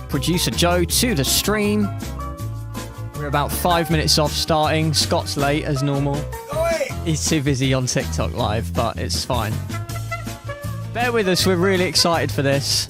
producer Joe to the stream. We're about 5 minutes off starting. Scott's late as normal. He's too busy on TikTok live, but it's fine. Bear with us, we're really excited for this.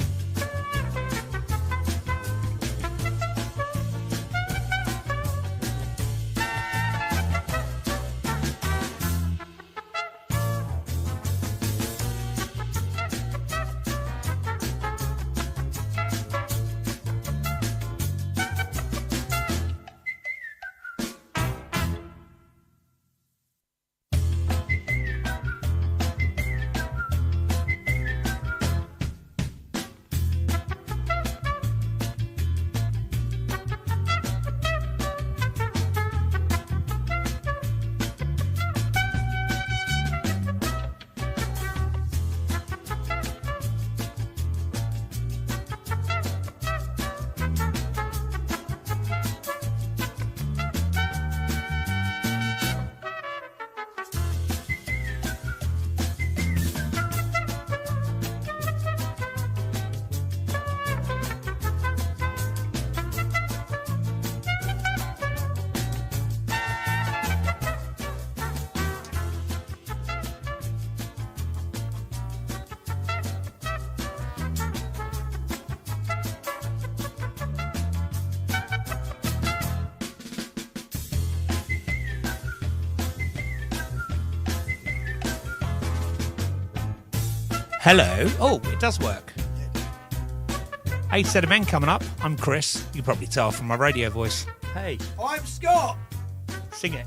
Hello. Oh, it does work. 8 Set of Men coming up. I'm Chris. You can probably tell from my radio voice. Hey. I'm Scott. Sing it.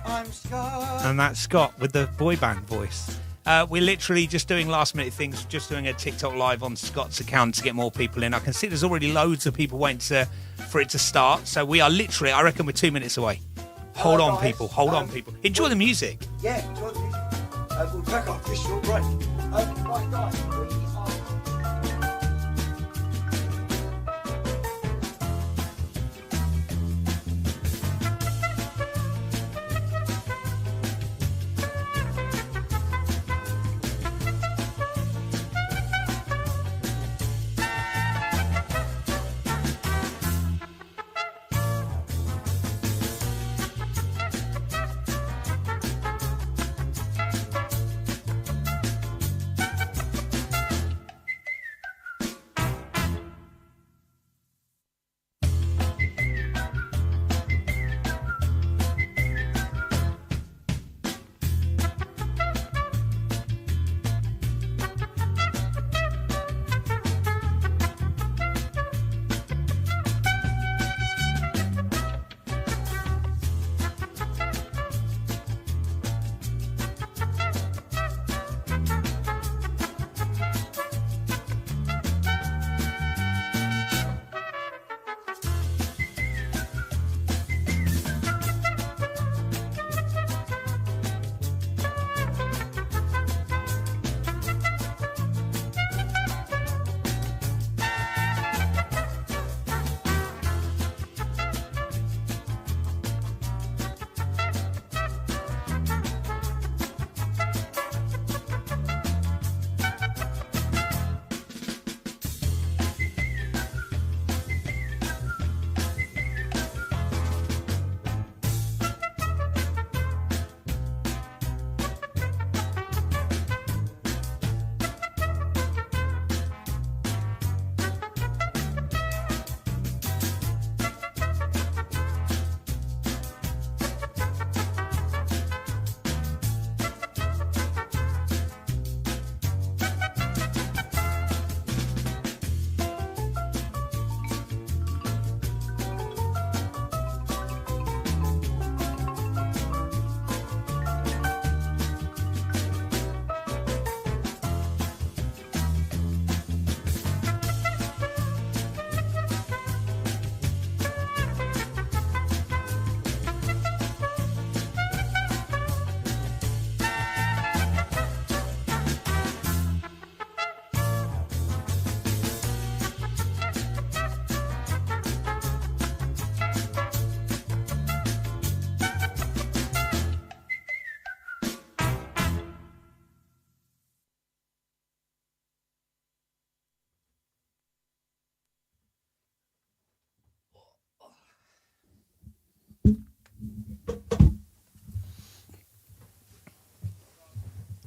I'm Scott. And that's Scott with the boy band voice. We're literally just doing last minute things, just doing a TikTok live on Scott's account to get more people in. I can see there's already loads of people waiting for it to start. So we are literally, I reckon we're 2 minutes away. Hold on, guys. people. Hold on, people. Enjoy the music. Yeah, enjoy the music. We'll back up this short break. Right, guys, we are...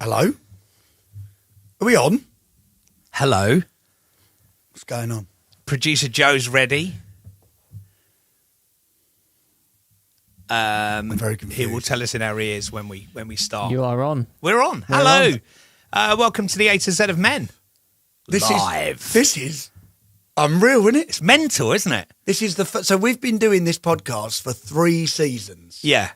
Hello? Are we on? Hello. What's going on? Producer Joe's ready. I'm very confused. He will tell us in our ears when we start. You are on. We're on. Hello. Welcome to the A to Z of Men. Live. This is unreal, isn't it? It's mental, isn't it? This is so we've been doing this podcast for 3 seasons. Yeah.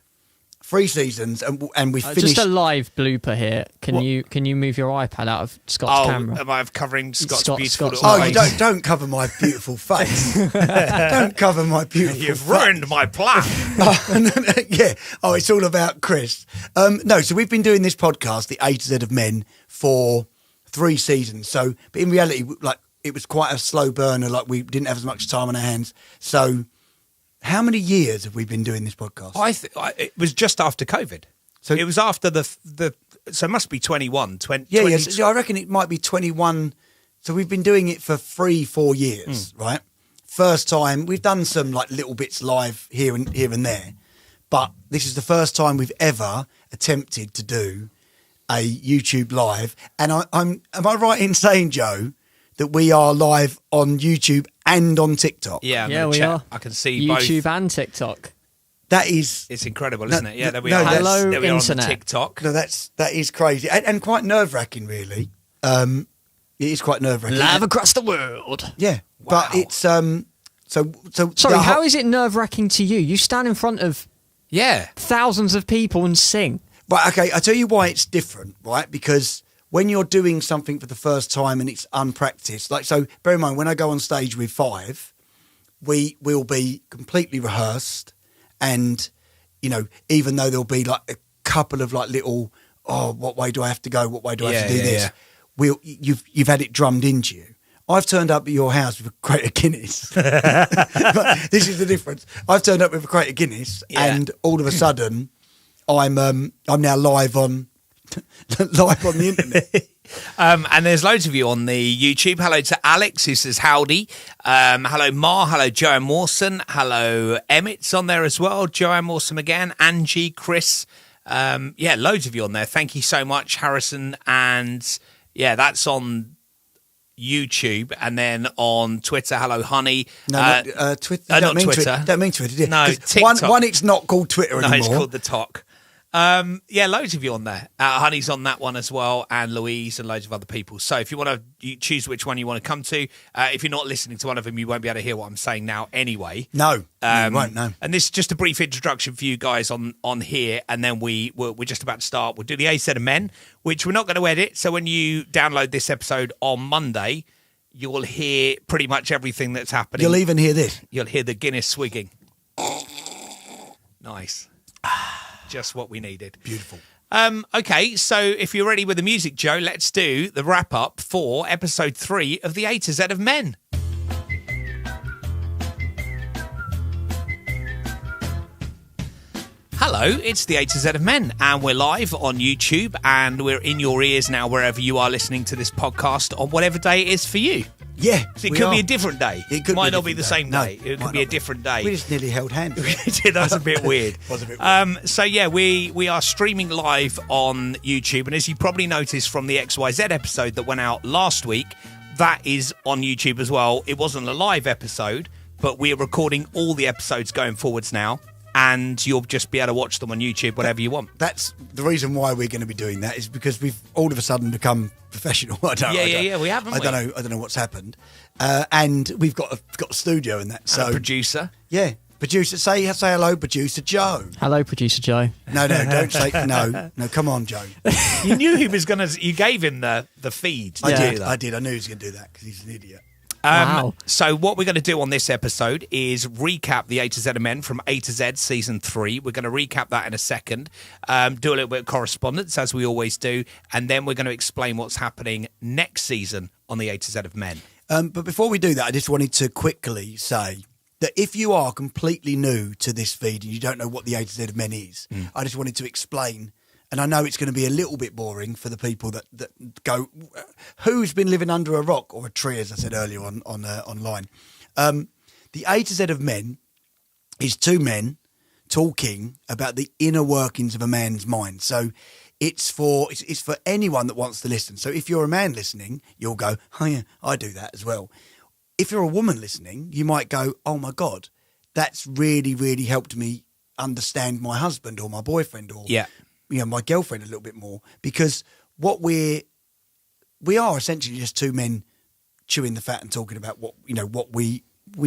3 seasons, and we finished. Just a live blooper here. Can you move your iPad out of Scott's camera? Am I covering Scott's beautiful Scott's little you face? don't cover my beautiful face. Don't cover my beautiful You've face. ruined my plan. Yeah. Oh, it's all about Chris. No, so we've been doing this podcast, the A to Z of Men, for 3 seasons. So, but in reality, like, it was quite a slow burner. Like, we didn't have as much time on our hands. So, how many years have we been doing this podcast? It was just after COVID. So it was after the so it must be 21. 20, yeah, 20, yes. I reckon it might be 21. So we've been doing it for 3-4 years, right? First time we've done some like little bits live here and there, but this is the first time we've ever attempted to do a YouTube live. And am I right in saying, Joe, that we are live on YouTube and on TikTok? Yeah, we are. I can see YouTube both. and TikTok. That is, It's incredible, isn't it? Yeah, there we no, are. Hello, There we are on internet. TikTok. no, that is crazy and quite nerve wracking, really. It is quite nerve wracking. Live across the world. Yeah, Wow. but it's so. Sorry, how is it nerve-wracking to you? You stand in front of Yeah. thousands of people and sing. Right, okay, I'll tell you why it's different, right? Because when you're doing something for the first time and it's unpracticed, like, so bear in mind, when I go on stage with 5, we will be completely rehearsed, and, you know, even though there'll be like a couple of like little, what way do I have to go? What way do I have to do this? yeah. You've had it drummed into you. I've turned up at your house with a crate of Guinness. But this is the difference. I've turned up with a crate of Guinness, and all of a sudden, I'm now live on the internet. And there's loads of you on the YouTube. Hello to Alex, who says howdy. Hello, Ma. Hello, Joanne Mawson. Hello, Emmett's on there as well. Joanne Mawson again. Angie, Chris. Loads of you on there. Thank you so much, Harrison. And yeah, that's on YouTube. And then on Twitter, hello, Honey. No, Twitter. Not Twitter. Don't mean Twitter. Do you? No, 'Cause TikTok. One, it's not called Twitter No, anymore. it's called the Talk. Loads of you on there. Honey's on that one as well, and Louise and loads of other people. So if you want to choose which one you want to come to, if you're not listening to one of them, you won't be able to hear what I'm saying now anyway. No, you won't. No. And this is just a brief introduction for you guys on here, and then we're just about to start. We'll do the A Set of Men, which we're not going to edit. So when you download this episode on Monday, you'll hear pretty much everything that's happening. You'll even hear this. You'll hear the Guinness swigging. Nice. Just what we needed. Beautiful. Okay, so if you're ready with the music, Joe, let's do the wrap-up for episode 3 of the A to Z of Men. Hello, it's the A to Z of Men, and we're live on YouTube, and we're in your ears now wherever you are listening to this podcast on whatever day it is for you. Yeah, So it could be a different day. It could might be a not be the different same day. day. It might could be a not different day. We just nearly held hands. That was a bit weird. Was a bit weird. So yeah, we are streaming live on YouTube, and as you probably noticed from the XYZ episode that went out last week, that is on YouTube as well. It wasn't a live episode, but we are recording all the episodes going forwards now, and you'll just be able to watch them on YouTube whenever you want. That's the reason why we're going to be doing that, is because we've all of a sudden become professional. We haven't. I don't know what's happened, and we've got a studio in that. So A producer. yeah, producer, say hello, producer Joe. Hello, producer Joe. No, don't say no. Come on, Joe. You knew he was gonna. You gave him the feed. I didn't did. you? I did. I knew he was going to do that because he's an idiot. Wow. So what we're going to do on this episode is recap the A to Z of Men from A to Z season 3. We're going to recap that in a second, do a little bit of correspondence as we always do, and then we're going to explain what's happening next season on the A to Z of Men. But before we do that, I just wanted to quickly say that if you are completely new to this feed and you don't know what the A to Z of Men is, I just wanted to explain. And I know it's going to be a little bit boring for the people that go, who's been living under a rock or a tree, as I said earlier online. The A to Z of Men is 2 men talking about the inner workings of a man's mind. So it's for anyone that wants to listen. So if you're a man listening, you'll go, oh yeah, I do that as well. If you're a woman listening, you might go, oh my God, that's really, really helped me understand my husband or my boyfriend or my girlfriend a little bit more, because what we are essentially just two men chewing the fat and talking about what we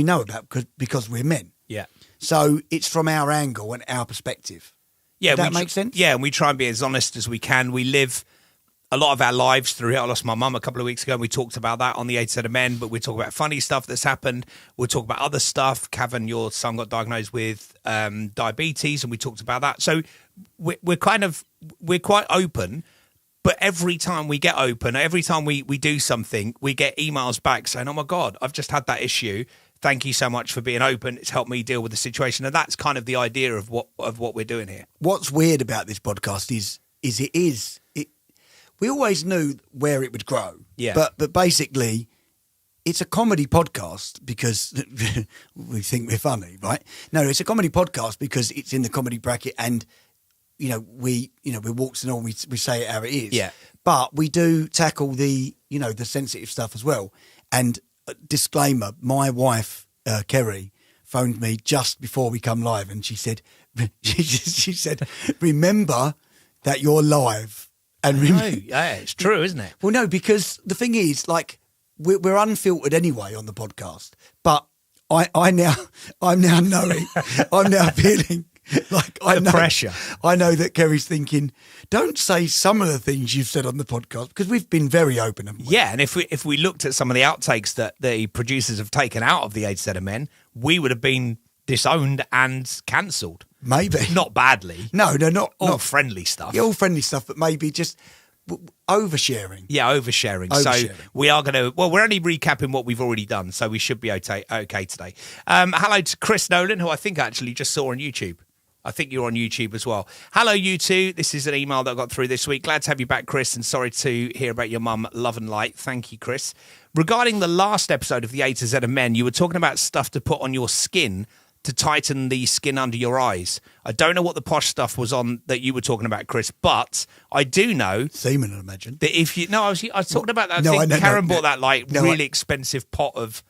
know about because we're men. Yeah. So it's from our angle and our perspective. Yeah, Does that make sense? Yeah, and we try and be as honest as we can. We live a lot of our lives through it. I lost my mum a couple of weeks ago, and we talked about that on the 8 Set of Men, but we talk about funny stuff that's happened. We'll talk about other stuff. Cavan, your son, got diagnosed with diabetes, and we talked about that. So we're quite open, but every time we get open, every time we do something, we get emails back saying, oh my God, I've just had that issue. Thank you so much for being open. It's helped me deal with the situation. And that's kind of the idea of what we're doing here. What's weird about this podcast is we always knew where it would grow. Yeah. But basically, it's a comedy podcast because we think we're funny, right? No, it's a comedy podcast because it's in the comedy bracket, and we walks and all, we say it how it is. Yeah. But we do tackle the sensitive stuff as well. And disclaimer, my wife, Kerry, phoned me just before we come live, and she said, remember that you're live. And yeah, it's true, isn't it? Well, no, because the thing is, like, we're unfiltered anyway on the podcast, but I'm now knowing, I'm now feeling like I know pressure. I know that Kerry's thinking, don't say some of the things you've said on the podcast, because we've been very open, haven't we? Yeah, and if we looked at some of the outtakes that the producers have taken out of the 8 Set of Men, we would have been disowned and cancelled. Maybe. Not badly. No, not friendly stuff. Yeah, all friendly stuff, but maybe just oversharing. Yeah, oversharing. So we are going to, we're only recapping what we've already done, so we should be okay today. Hello to Chris Nolan, who I think I actually just saw on YouTube. I think you're on YouTube as well. Hello, you two. This is an email that I got through this week. Glad to have you back, Chris, and sorry to hear about your mum. Love and light. Thank you, Chris. Regarding the last episode of the A to Z of Men, you were talking about stuff to put on your skin to tighten the skin under your eyes. I don't know what the posh stuff was on that you were talking about, Chris, but I do know semen, I imagine, that if you I was talking about that thing. Karen bought that really expensive pot of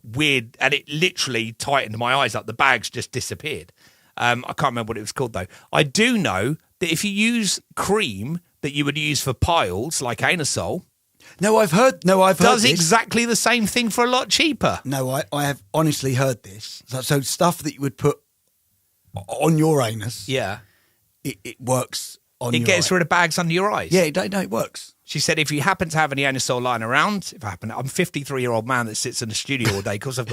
weird, and it literally tightened my eyes up. The bags just disappeared. I can't remember what it was called though. I do know that if you use cream that you would use for piles, like Anusol, I've heard does this. exactly the same thing for a lot cheaper. No, I have honestly heard this. So stuff that you would put on your anus, yeah, it works on. It your gets eye. rid of bags under your eyes. Yeah, it works. She said, if you happen to have any Anusol lying around, I'm a 53-year-old man that sits in the studio all day because I've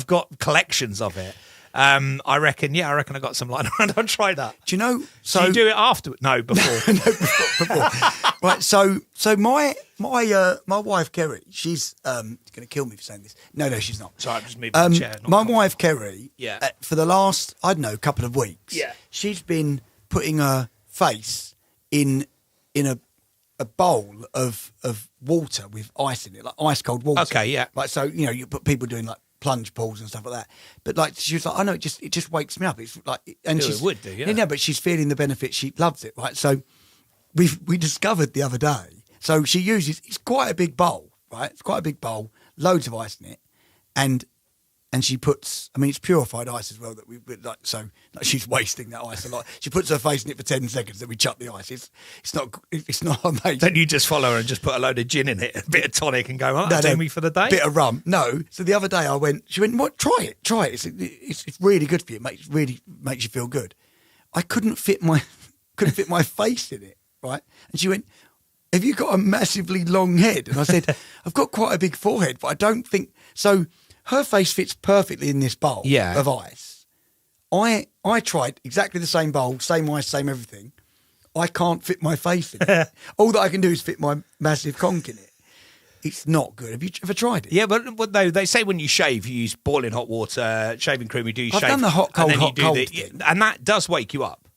got collections of it. I reckon I got some lying around. I'll try that. Do you know? So you do it after? No, before. before. Right. So my wife Kerry, she's going to kill me for saying this. No, she's not. Sorry, I'm just moving the chair. My wife Kerry, yeah, for the last couple of weeks, yeah, she's been putting her face in a bowl of water with ice in it, like ice cold water. Okay, yeah. Like, so you put people doing like plunge pools and stuff like that, but like she was like, I know it just wakes me up. It's like, and it would do, yeah. Yeah, but she's feeling the benefit. She loves it, right? So we discovered the other day. So she uses, it's quite a big bowl, right? It's quite a big bowl, loads of ice in it, and she puts, I mean, it's purified ice as well that we like. So like, she's wasting that ice a lot. She puts her face in it for 10 seconds, then we chuck the ice. It's not amazing. Then you just follow her and just put a load of gin in it, a bit of tonic, and go, that'll do me for the day. Bit of rum. No. So the other day she went, what? Try it. It's really good for you. It really makes you feel good. I couldn't fit my face in it, right? And she went, have you got a massively long head? And I said, I've got quite a big forehead, but I don't think so. Her face fits perfectly in this bowl of ice. I tried exactly the same bowl, same ice, same everything. I can't fit my face in it. All that I can do is fit my massive conch in it. It's not good. Have you ever tried it? Yeah, but no, they say when you shave, you use boiling hot water, shaving cream. I've done the hot, cold thing. And that does wake you up.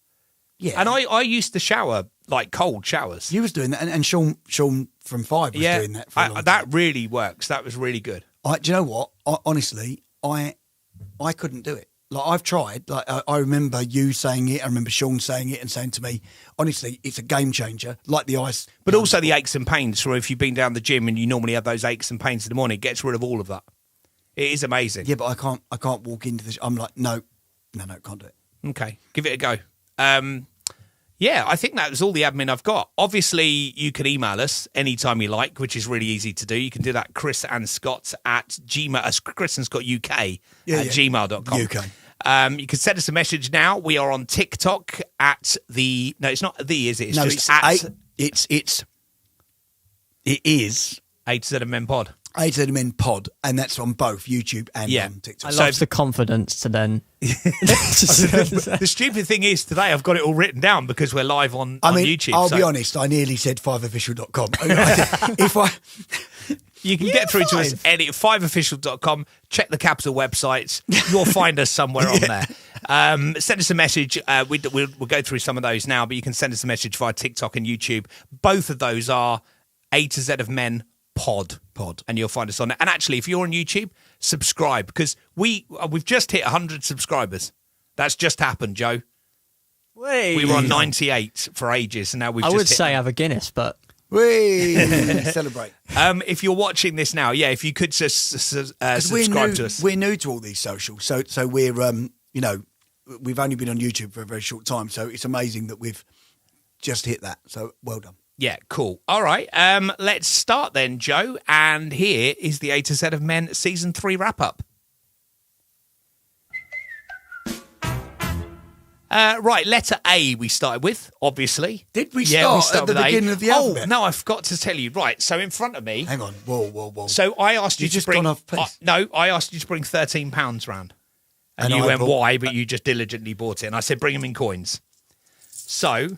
Yeah. And I used to shower, like cold showers. You was doing that, and Sean from Five was doing that for a long time. That really works. That was really good. Do you know what? Honestly, I couldn't do it. Like I've tried. Like I remember you saying it. I remember Sean saying it and saying to me, honestly, it's a game changer. Like the ice, But also the aches and pains. For if you've been down the gym and you normally have those aches and pains in the morning, it gets rid of all of that. It is amazing. Yeah, but I can't walk into this. I'm like, no, can't do it. Okay, give it a go. Yeah, I think that was all the admin I've got. Obviously, you can email us anytime you like, which is really easy to do. You can do that, Chris and Scott at Gmail, Chris and Scott UK gmail.com. UK. You can send us a message now. We are on TikTok at the... No, it's not the, is it? It's No, just it is A to Z of Men Pod. A to Z Men Pod, and that's on both YouTube and on TikTok. I love the confidence to then. The stupid thing is, today I've got it all written down because we're live on YouTube. I'll be honest, I nearly said 5official.com. If I... You can get through to us at 5official.com. Check the capital websites. You'll find us somewhere on there. Send us a message. We'll go through some of those now, but you can send us a message via TikTok and YouTube. Both of those are A to Z of Men Pod, and you'll find us on there. And actually, if you're on YouTube, subscribe, because we've just hit 100 subscribers. That's just happened, Joe. We were on 98 for ages, and now we've. I just would hit say have a Guinness, but celebrate. If you're watching this now, if you could just subscribe to us. We're new to all these socials, so we're we've only been on YouTube for a very short time, so it's amazing that we've just hit that. So well done. Yeah, cool. All right, let's start then, Joe. And here is the A to Z of Men Season 3 wrap-up. Right, letter A we started with, obviously. Did we start at the beginning of the alphabet? Oh, no, I forgot to tell you. Right, so in front of me... Hang on. Whoa. So I asked you You've to just bring... gone off pace. I asked you to bring £13 round. And you went, why? But you just diligently bought it. And I said, bring them in coins. So...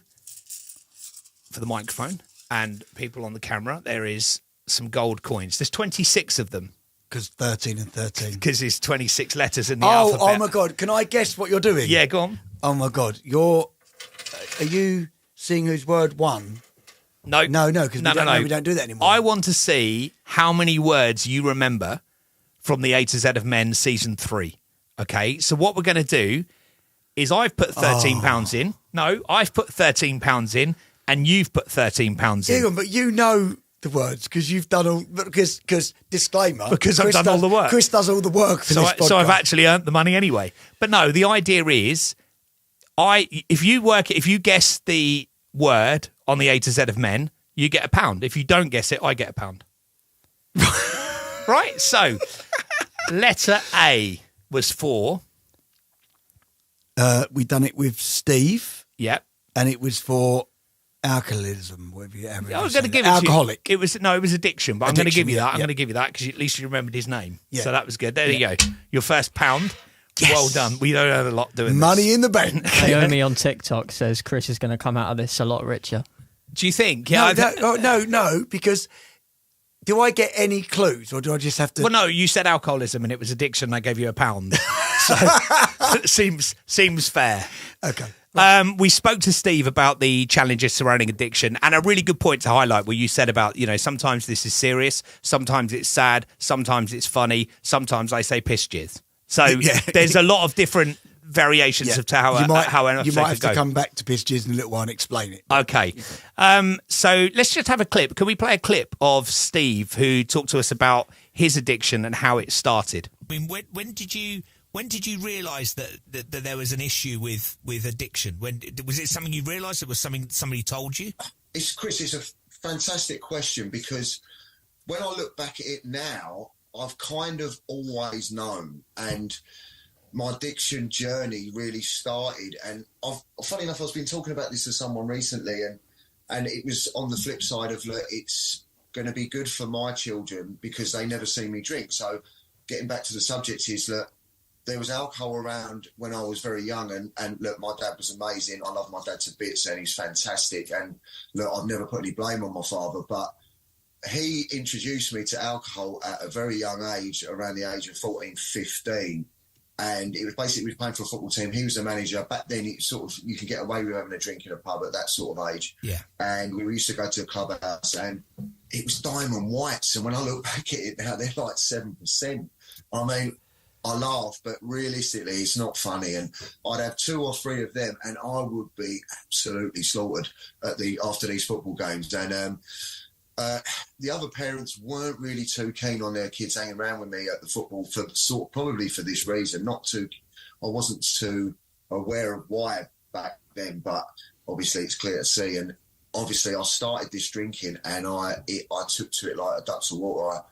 for the microphone and people on the camera, there is some gold coins. There's 26 of them. Because 13 and 13. Because there's 26 letters in the alphabet. Oh my God. Can I guess what you're doing? Yeah, go on. Oh my God. Are you seeing who's word one? No. No, because we don't do that anymore. I want to see how many words you remember from the A to Z of Men Season 3. Okay, so what we're going to do is I've put £13 in. No, I've put £13 in. And you've put £13 in. Hang on, but you know the words because you've done all. Because disclaimer. Because I've done all the work. Chris does all the work for this podcast. So I've actually earned the money anyway. But no, the idea is, if you guess the word on the A to Z of Men, you get £1. If you don't guess it, I get £1. Right. So, letter A was for. We done it with Steve. Yep. And it was for. Alcoholism, whatever you ever. I was going to give it alcoholic. To you. It was addiction, but I'm going to give you that. I'm going to give you that because at least you remembered his name. Yeah. So that was good. There you go. Your first £1. Yes. Well done. We don't have a lot doing money this. In the bank. Naomi on TikTok says Chris is going to come out of this a lot richer. Do you think? Yeah. No. Because do I get any clues, or do I just have to? Well, no. You said alcoholism, and it was addiction. And I gave you £1. So seems fair. Okay. We spoke to Steve about the challenges surrounding addiction, and a really good point to highlight where you said about, sometimes this is serious, sometimes it's sad, sometimes it's funny, sometimes I say piss jizz. So there's a lot of different variations of how you might have to come back to piss jizz in a little while and explain it. Okay. So let's just have a clip. Can we play a clip of Steve who talked to us about his addiction and how it started? I mean, when did you realise that there was an issue with addiction? Was it something you realised? It was something somebody told you? Chris, it's a fantastic question because when I look back at it now, I've kind of always known, and my addiction journey really started. And funny enough, I've been talking about this to someone recently, and it was on the flip side of it's going to be good for my children because they never see me drink. So getting back to the subject is that there was alcohol around when I was very young, and look, my dad was amazing. I love my dad to bits, and he's fantastic. And look, I've never put any blame on my father, but he introduced me to alcohol at a very young age, around the age of 14, 15. And it was basically, we were playing for a football team. He was the manager. Back then, it sort of, you could get away with having a drink in a pub at that sort of age. Yeah. And we used to go to a clubhouse, and it was Diamond Whites. And when I look back at it now, they're like 7%. I mean, I laugh, but realistically, it's not funny. And I'd have 2 or 3 of them, and I would be absolutely slaughtered after these football games. And the other parents weren't really too keen on their kids hanging around with me at the football probably for this reason. I wasn't too aware of why back then, but obviously it's clear to see. And obviously I started this drinking, and I took to it like a duck to water.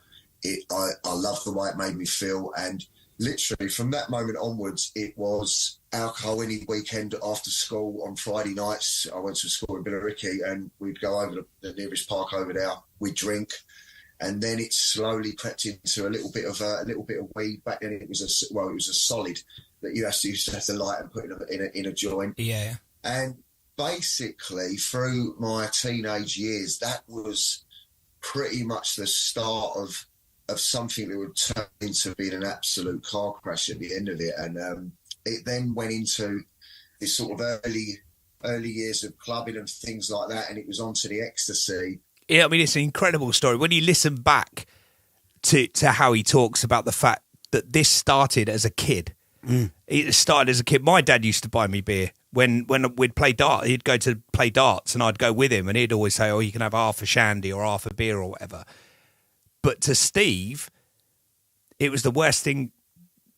I loved the way it made me feel, and literally from that moment onwards, it was alcohol any weekend after school on Friday nights. I went to school in Billericay, and we'd go over to the nearest park over there. We'd drink, and then it slowly crept into a little bit of weed. Back then, it was a solid that you used to have to light and put in a joint. Yeah. And basically, through my teenage years, that was pretty much the start of something that would turn into being an absolute car crash at the end of it. And it then went into this sort of early years of clubbing and things like that, and it was onto the ecstasy. Yeah, I mean, it's an incredible story. When you listen back to how he talks about the fact that this started as a kid. It started as a kid. My dad used to buy me beer when we'd play darts. He'd go to play darts, and I'd go with him, and he'd always say, "Oh, you can have half a shandy or half a beer or whatever." But to Steve, it was the worst thing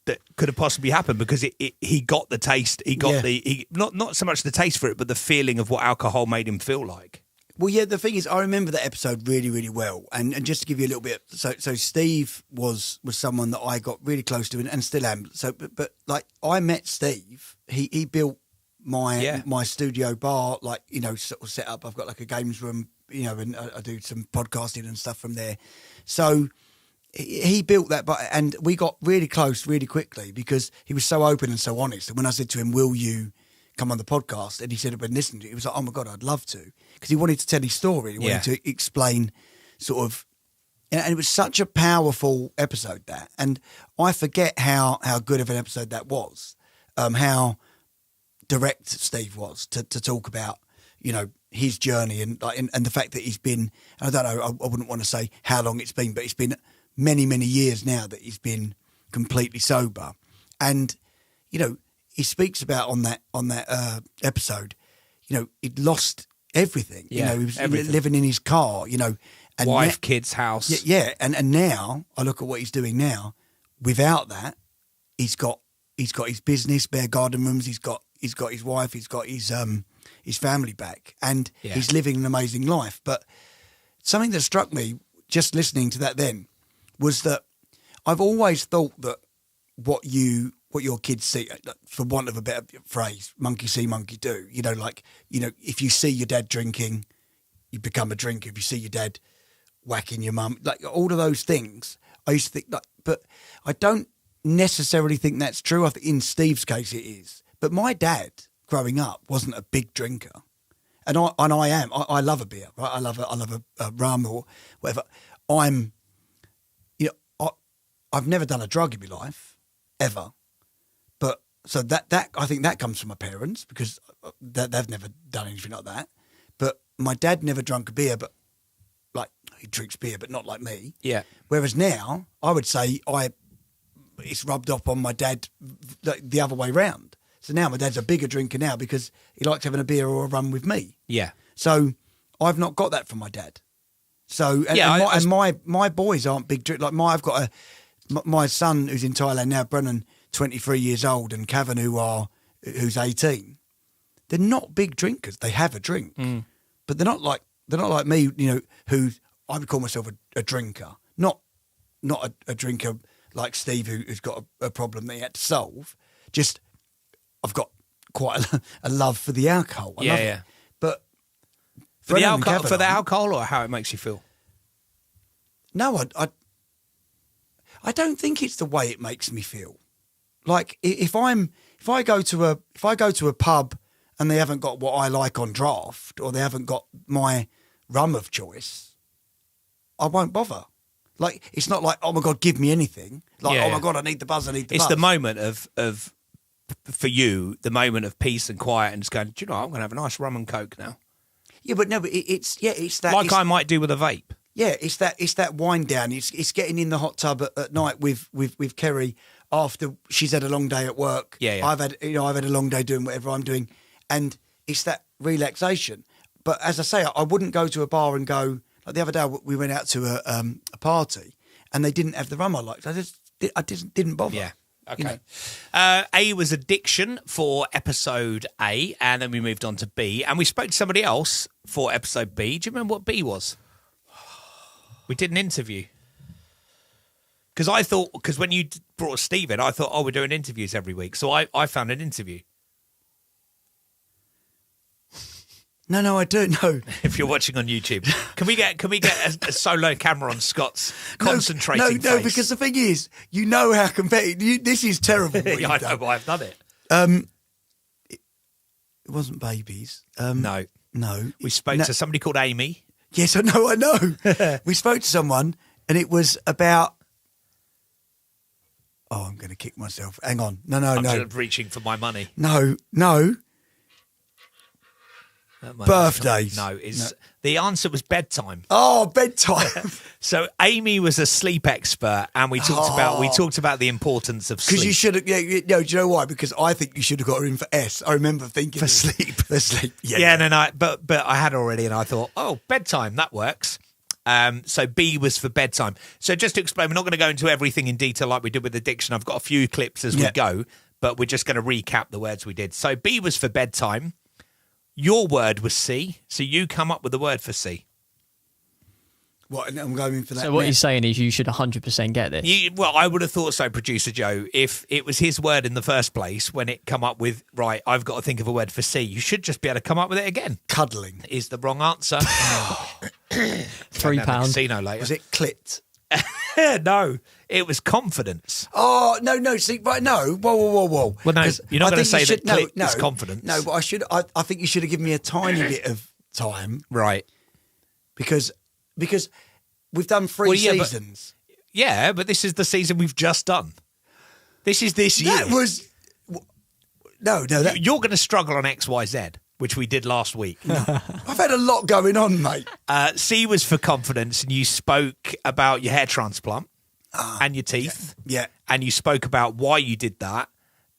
that could have possibly happened, because he got the taste. He got not so much the taste for it, but the feeling of what alcohol made him feel like. Well, yeah, the thing is, I remember that episode really, really well. And just to give you a little bit, so Steve was someone that I got really close to and still am. So, but like, I met Steve. He built my studio bar, like, you know, sort of set up. I've got like a games room, you know, and I do some podcasting and stuff from there. So he built that, and we got really close really quickly because he was so open and so honest. And when I said to him, "Will you come on the podcast?" and he said, "I've been listening to it," he was like, "Oh my God, I'd love to," because he wanted to tell his story. He wanted to explain sort of, and it was such a powerful episode, that. And I forget how good of an episode that was, how direct Steve was to talk about, you know, his journey and the fact that he's been, I don't know, I wouldn't want to say how long it's been, but it's been many, many years now that he's been completely sober. And, you know, he speaks about on that episode, you know, he'd lost everything. Yeah, you know, he was everything. living in his car, you know. And Wife, kids, house. Yeah. And now I look at what he's doing now. Without that, he's got his business, Bear Garden Rooms. He's got his wife. He's got his family back, and he's living an amazing life. But something that struck me just listening to that then was that I've always thought that what your kids see, for want of a better phrase, monkey see, monkey do. You know, like, you know, if you see your dad drinking, you become a drinker. If you see your dad whacking your mum, like all of those things, I used to think, like, but I don't necessarily think that's true. I think in Steve's case it is. But my dad, growing up, wasn't a big drinker, and I am. I love a beer, right? I love a rum or whatever. I've never done a drug in my life, ever. But so that I think that comes from my parents, because they've never done anything like that. But my dad never drunk a beer, but like, he drinks beer, but not like me. Yeah. Whereas now, I would say it's rubbed off on my dad the other way round. So now my dad's a bigger drinker now because he likes having a beer or a rum with me. Yeah. So I've not got that from my dad. So my boys aren't big drinkers. Like I've got my son who's in Thailand now, Brennan, 23 years old, and Cavan who's 18. They're not big drinkers. They have a drink, but they're not like me. You know, who I would call myself a drinker, not a drinker like Steve, who's got a problem that he had to solve. Just I've got quite a love for the alcohol. I love it. But for the alcohol, or how it makes you feel? No, I don't think it's the way it makes me feel. Like if I go to a pub and they haven't got what I like on draft, or they haven't got my rum of choice, I won't bother. Like, it's not like, oh my God, give me anything. Like, oh my God, I need the buzz. It's the moment of for you, the moment of peace and quiet, and just going, do you know what? I'm going to have a nice rum and coke now. Yeah, but it's that. Like I might do with a vape. Yeah, it's that wind down. It's getting in the hot tub at night with Kerry after she's had a long day at work. Yeah. I've had a long day doing whatever I'm doing, and it's that relaxation. But as I say, I wouldn't go to a bar and go, like the other day we went out to a party and they didn't have the rum I liked. I just didn't bother. Yeah. Okay. You know. A was addiction for episode A, and then we moved on to B, and we spoke to somebody else for episode B. Do you remember what B was? We did an interview. Because when you brought Steve in, I thought, we're doing interviews every week. So I found an interview. No, I don't know. If you're watching on YouTube, can we get a solo camera on Scott's concentrating face? No, because the thing is, you know how competitive. This is terrible. What Yeah, I you've know, done. but I've done it. It wasn't babies. No. We spoke to somebody called Amy. Yes, I know. We spoke to someone, and it was about. Oh, I'm going to kick myself. Hang on. No. I'm just reaching for my money. No. Birthdays. No, the answer was bedtime. Oh, bedtime. So Amy was a sleep expert, and we talked about the importance of sleep. Because you should have. Do you know why? Because I think you should have got her in for S. I remember thinking For sleep. For sleep. Yeah. No. But I had already, and I thought, bedtime, that works. So B was for bedtime. So just to explain, we're not going to go into everything in detail like we did with addiction. I've got a few clips as we go, but we're just going to recap the words we did. So B was for bedtime. Your word was C. So you come up with a word for C. What? And I'm going in for that. So what you're saying is you should 100% get this. Well, I would have thought so, Producer Joe. If it was his word in the first place, when it come up with, right, I've got to think of a word for C, you should just be able to come up with it again. Cuddling. Is the wrong answer. £3. Casino later. Was it clit? No, it was confidence. Oh, no. See, right, no. Whoa. Well, no, 'Cause you're not I going to think say you that should- clit is confidence. No, but I think you should have given me a tiny bit of time Right. because we've done 3 seasons. Yeah, but this is the season we've just done. This is this year. That was no. You're going to struggle on XYZ, which we did last week. I've had a lot going on, mate. C was for confidence, and you spoke about your hair transplant and your teeth. Yeah. And you spoke about why you did that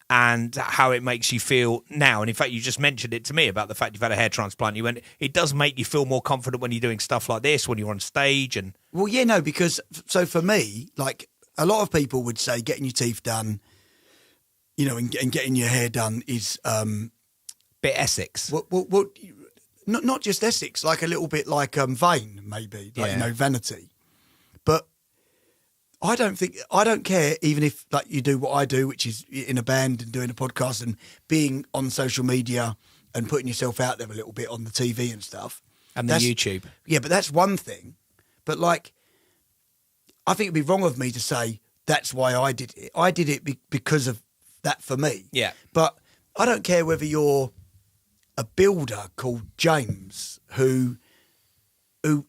and how it makes you feel now. And in fact, you just mentioned it to me about the fact you've had a hair transplant. You went, it does make you feel more confident when you're doing stuff like this, when you're on stage. And Well, yeah, no, because so for me, like a lot of people would say getting your teeth done, and getting your hair done is bit Essex. well, not just Essex, like a little bit like vain, maybe, like, vanity. But I don't care, even if like you do what I do, which is in a band and doing a podcast and being on social media and putting yourself out there a little bit on the TV and stuff. And the YouTube. Yeah, but that's one thing. But like, I think it'd be wrong of me to say that's why I did it. I did it because of that for me. Yeah. But I don't care whether you're a builder called James who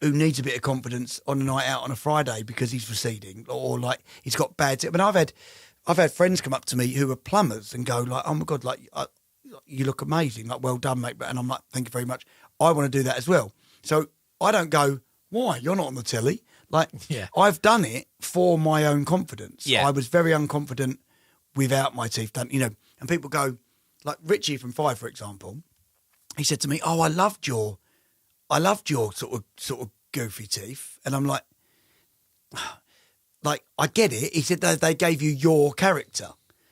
needs a bit of confidence on a night out on a Friday because he's receding or like he's got bad. I mean, I've had friends come up to me who are plumbers and go like, "Oh my God, like you look amazing, like well done, mate." And I'm like, "Thank you very much. I want to do that as well." So I don't go, "Why? You're not on the telly." Like, I've done it for my own confidence. Yeah. I was very unconfident without my teeth done, and people go, like Richie from Five, for example, he said to me, "Oh, I loved your sort of goofy teeth." And I'm like, I get it. He said they gave you your character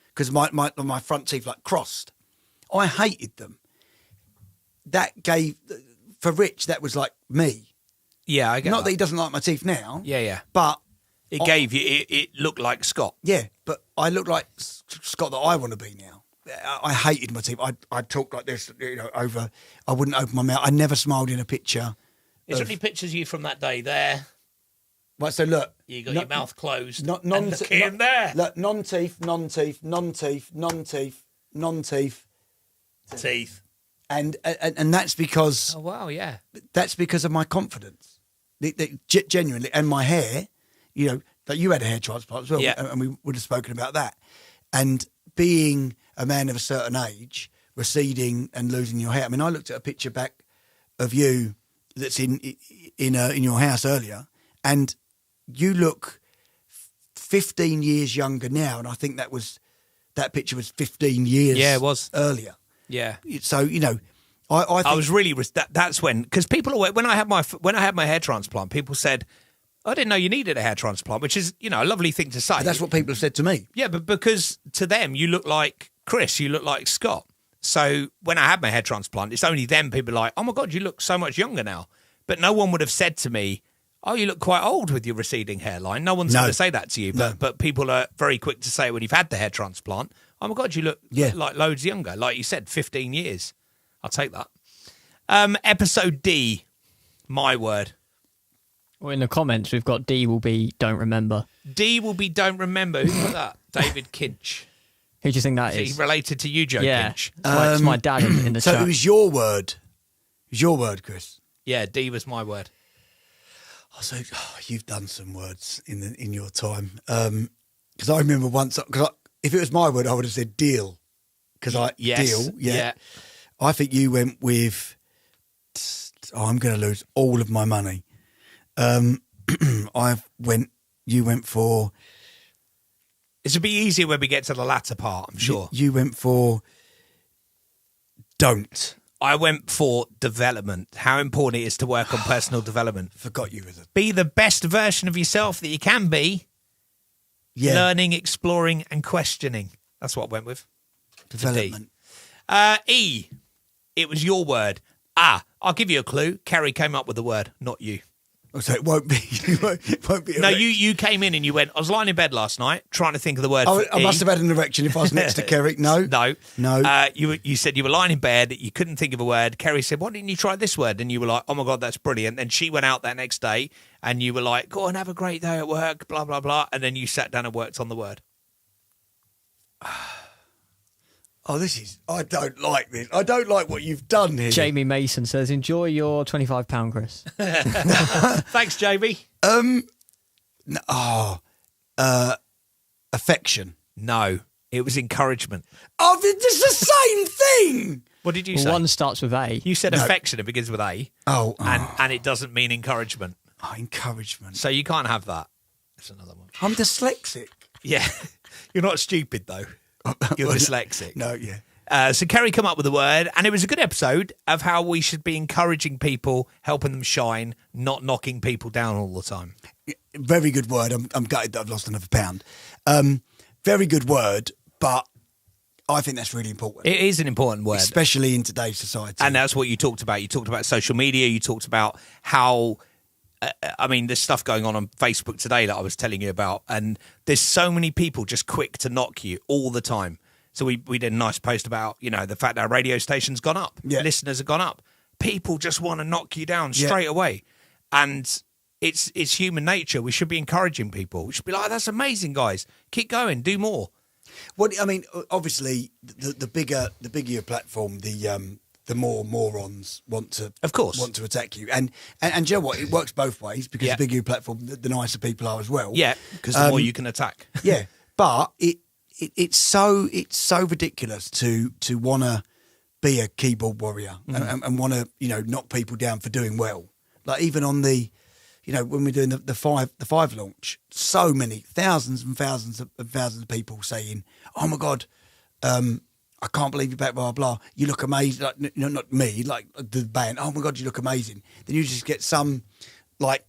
because my front teeth like crossed. I hated them. That gave, for Rich, that was like me. Yeah, I get Not that he doesn't like my teeth now. Yeah. But It gave you, it looked like Scott. yeah, but I look like Scott that I want to be now. I hated my teeth. I'd talk like this, over. I wouldn't open my mouth. I never smiled in a picture. Is there any pictures of you from that day there? Right, so look. You got your mouth closed. Not and look in there. Look, non-teeth. Teeth. And that's because Oh, wow, yeah. of my confidence. Genuinely. And my hair, that you had a hair transplant as well. Yeah. And we would have spoken about that. And being a man of a certain age, receding and losing your hair. I mean, I looked at a picture back of you that's in your house earlier, and you look 15 years younger now, and I think that picture was 15 years. Yeah, it was earlier. Yeah. So I think, I was really that's when, because people always, when I had my hair transplant, people said, I didn't know you needed a hair transplant, which is a lovely thing to say. that's what people have said to me. Yeah, but because to them you look like Chris, you look like Scott. So when I had my hair transplant, it's only then people are like, oh my God, you look so much younger now. But no one would have said to me, oh, you look quite old with your receding hairline. No one's going to say that to you. But people are very quick to say when you've had the hair transplant, oh my God, you look like loads younger. Like you said, 15 years. I'll take that. Episode D, my word. Well, in the comments, we've got D will be don't remember. D will be don't remember. Who put that? David Kinch. Who do you think that Is is? he related to you, Joe Kinch? It's my dad in the So chat. it was your word. It was your word, Chris. Yeah, D was my word. So you've done some words in your time. Because I remember once, if it was my word, I would have said deal. Because Yes. deal, yeah. I think you went with. I'm going to lose all of my money. You went for. This will be easier when we get to the latter part, I'm sure. You went for. Don't. I went for development. How important it is to work on personal development. Forgot you was a. Be the best version of yourself that you can be. Yeah. Learning, exploring, and questioning. That's what I went with. Development. E. It was your word. I'll give you a clue. Kerry came up with the word, not you. So it won't be. It won't be. No, you came in and you went, I was lying in bed last night trying to think of the word. I for E. must have had an erection if I was next to Kerry. No. No. You said you were lying in bed, you couldn't think of a word. Kerry said, why didn't you try this word? And you were like, oh my God, that's brilliant. And she went out that next day and you were like, go and have a great day at work, blah, blah, blah. And then you sat down and worked on the word. Oh, I don't like this. I don't like what you've done here. Jamie Mason says, enjoy your £25, Chris. Thanks, Jamie. Affection. No, it was encouragement. Oh, it's the same thing. What did you Well, say? one starts with A. You said affection, it begins with A. And it doesn't mean encouragement. Encouragement. So you can't have that. That's another one. I'm dyslexic. Yeah. You're not stupid, though. You're dyslexic. No, yeah. So Kerry come up with a word, and it was a good episode of how we should be encouraging people, helping them shine, not knocking people down all the time. Very good word. I'm gutted that I've lost another pound. Very good word, but I think that's really important. It is an important word. Especially in today's society. And that's what you talked about. You talked about social media. You talked about how, there's stuff going on Facebook today that I was telling you about. And there's so many people just quick to knock you all the time. So we did a nice post about, the fact that our radio station's gone up. Yeah. Listeners have gone up. People just want to knock you down straight away. And it's human nature. We should be encouraging people. We should be like, that's amazing, guys. Keep going. Do more. Well, obviously, the bigger your platform, the more morons want to attack you. And do you know what? It works both ways because the bigger your platform, the nicer people are as well. Yeah, because the more you can attack. Yeah, but it's so ridiculous to want to be a keyboard warrior and want to knock people down for doing well. Like even on the when we're doing the five launch, so many thousands and thousands of people saying, "Oh my God, I can't believe you're back." Blah blah. You look amazing. Like, not me, like the band. Oh my God, you look amazing. Then you just get some, like,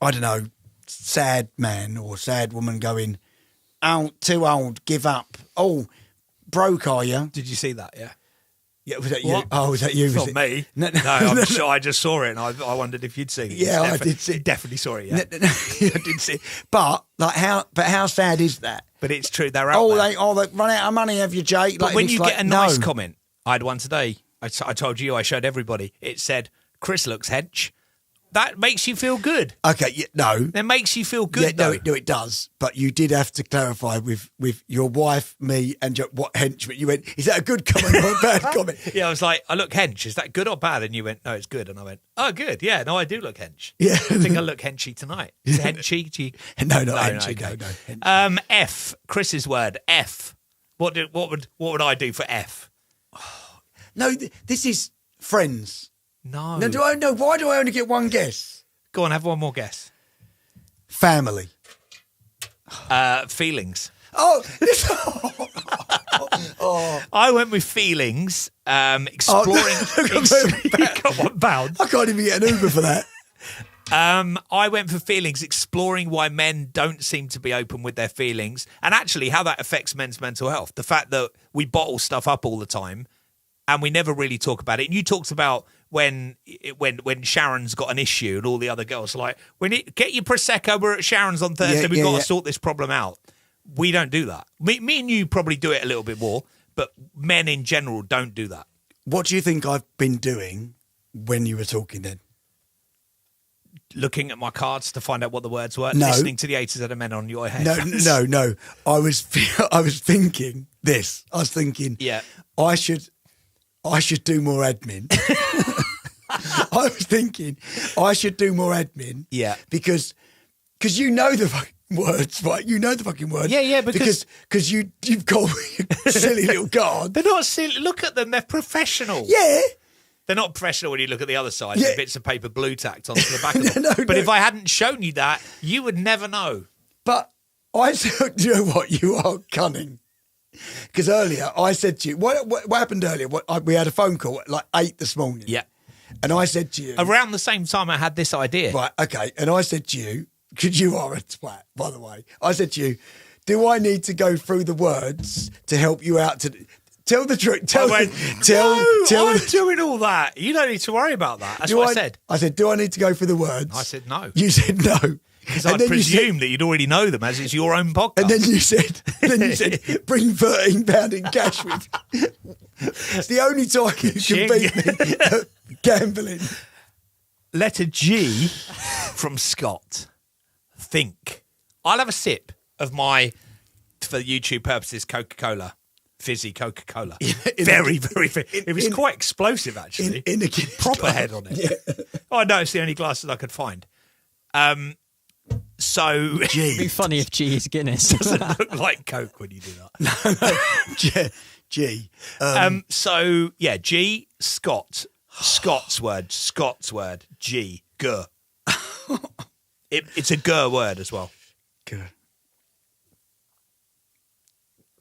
I don't know, sad man or sad woman going, "Oh, too old, give up." Oh, broke are you? Did you see that? Yeah. Yeah, was that you? What? Oh, was that you? It's Was not it? me. No, I'm sure I just saw it and I wondered if you'd seen it. Yeah, I did see it. Definitely saw it, yeah. I did see it. But how sad is that? But it's true, they're out there. They run out of money, have you, Jake? But Like, when it's you like, get a nice no. comment, I had one today. I told you, I showed everybody. It said, Chris looks hench. That makes you feel good. Okay, yeah, no. That makes you feel good, Yeah, though. no, it does. But you did have to clarify with your wife, me, and what henchman. You went, is that a good comment or a bad comment? Yeah, I was like, I look hench. Is that good or bad? And you went, no, it's good. And I went, oh, good. Yeah, no, I do look hench. Yeah. I think I look henchy tonight. Is it henchy? Do you... No, not henchy. okay. No, hench. F. Chris's word. F. What would I do for F? No, this is friends. No. No, why do I only get one guess? Go on, have one more guess. Family. Feelings. Oh, I went with feelings, exploring. You got £1. I can't even get an Uber for that. I went for feelings, exploring why men don't seem to be open with their feelings, and actually how that affects men's mental health. The fact that we bottle stuff up all the time, and we never really talk about it. And you talked about when Sharon's got an issue, and all the other girls are like, get your Prosecco. We're at Sharon's on Thursday. We've got to sort this problem out. We don't do that. Me and you probably do it a little bit more, but men in general don't do that. What do you think I've been doing when you were talking then? Looking at my cards to find out what the words were. No. Listening to the 80s of the men on your head. No. I was thinking this. I was thinking, yeah, I should do more admin. I was thinking I should do more admin. Yeah, because you know the fucking words, right? You know the fucking words. Yeah. Because you've got your silly little card. They're not silly. Look at them. They're professional. Yeah. They're not professional when you look at the other side. Yeah. The bits of paper glue tacked onto the back of them. But if I hadn't shown you that, you would never know. But I said, do you know what? You are cunning. Because earlier I said to you, what happened earlier? We had a phone call at like 8 this morning. Yeah. And I said to you. Around the same time I had this idea. Right, okay. And I said to you, because you are a twat, by the way. I said to you, do I need to go through the words to help you out to... Tell the truth. I'm doing all that. You don't need to worry about that. That's what I said. I said, do I need to go through the words? I said no. You said no. Because I presume that you'd already know them as it's your own podcast. And then you said, bring £13 in cash with you. It's the only time you can beat me at gambling. Letter G from Scott. Think. I'll have a sip of my, for YouTube purposes, Coca-Cola. Fizzy Coca-Cola. Very, very fizzy. It was quite explosive, actually. In a proper head on it. Yeah. I know it's the only glasses I could find. So G. It'd be funny if G is Guinness. Doesn't look like Coke when you do that. G. So yeah, G. Scott. Scott's word. G. Gur. It's a gur word as well. Gur.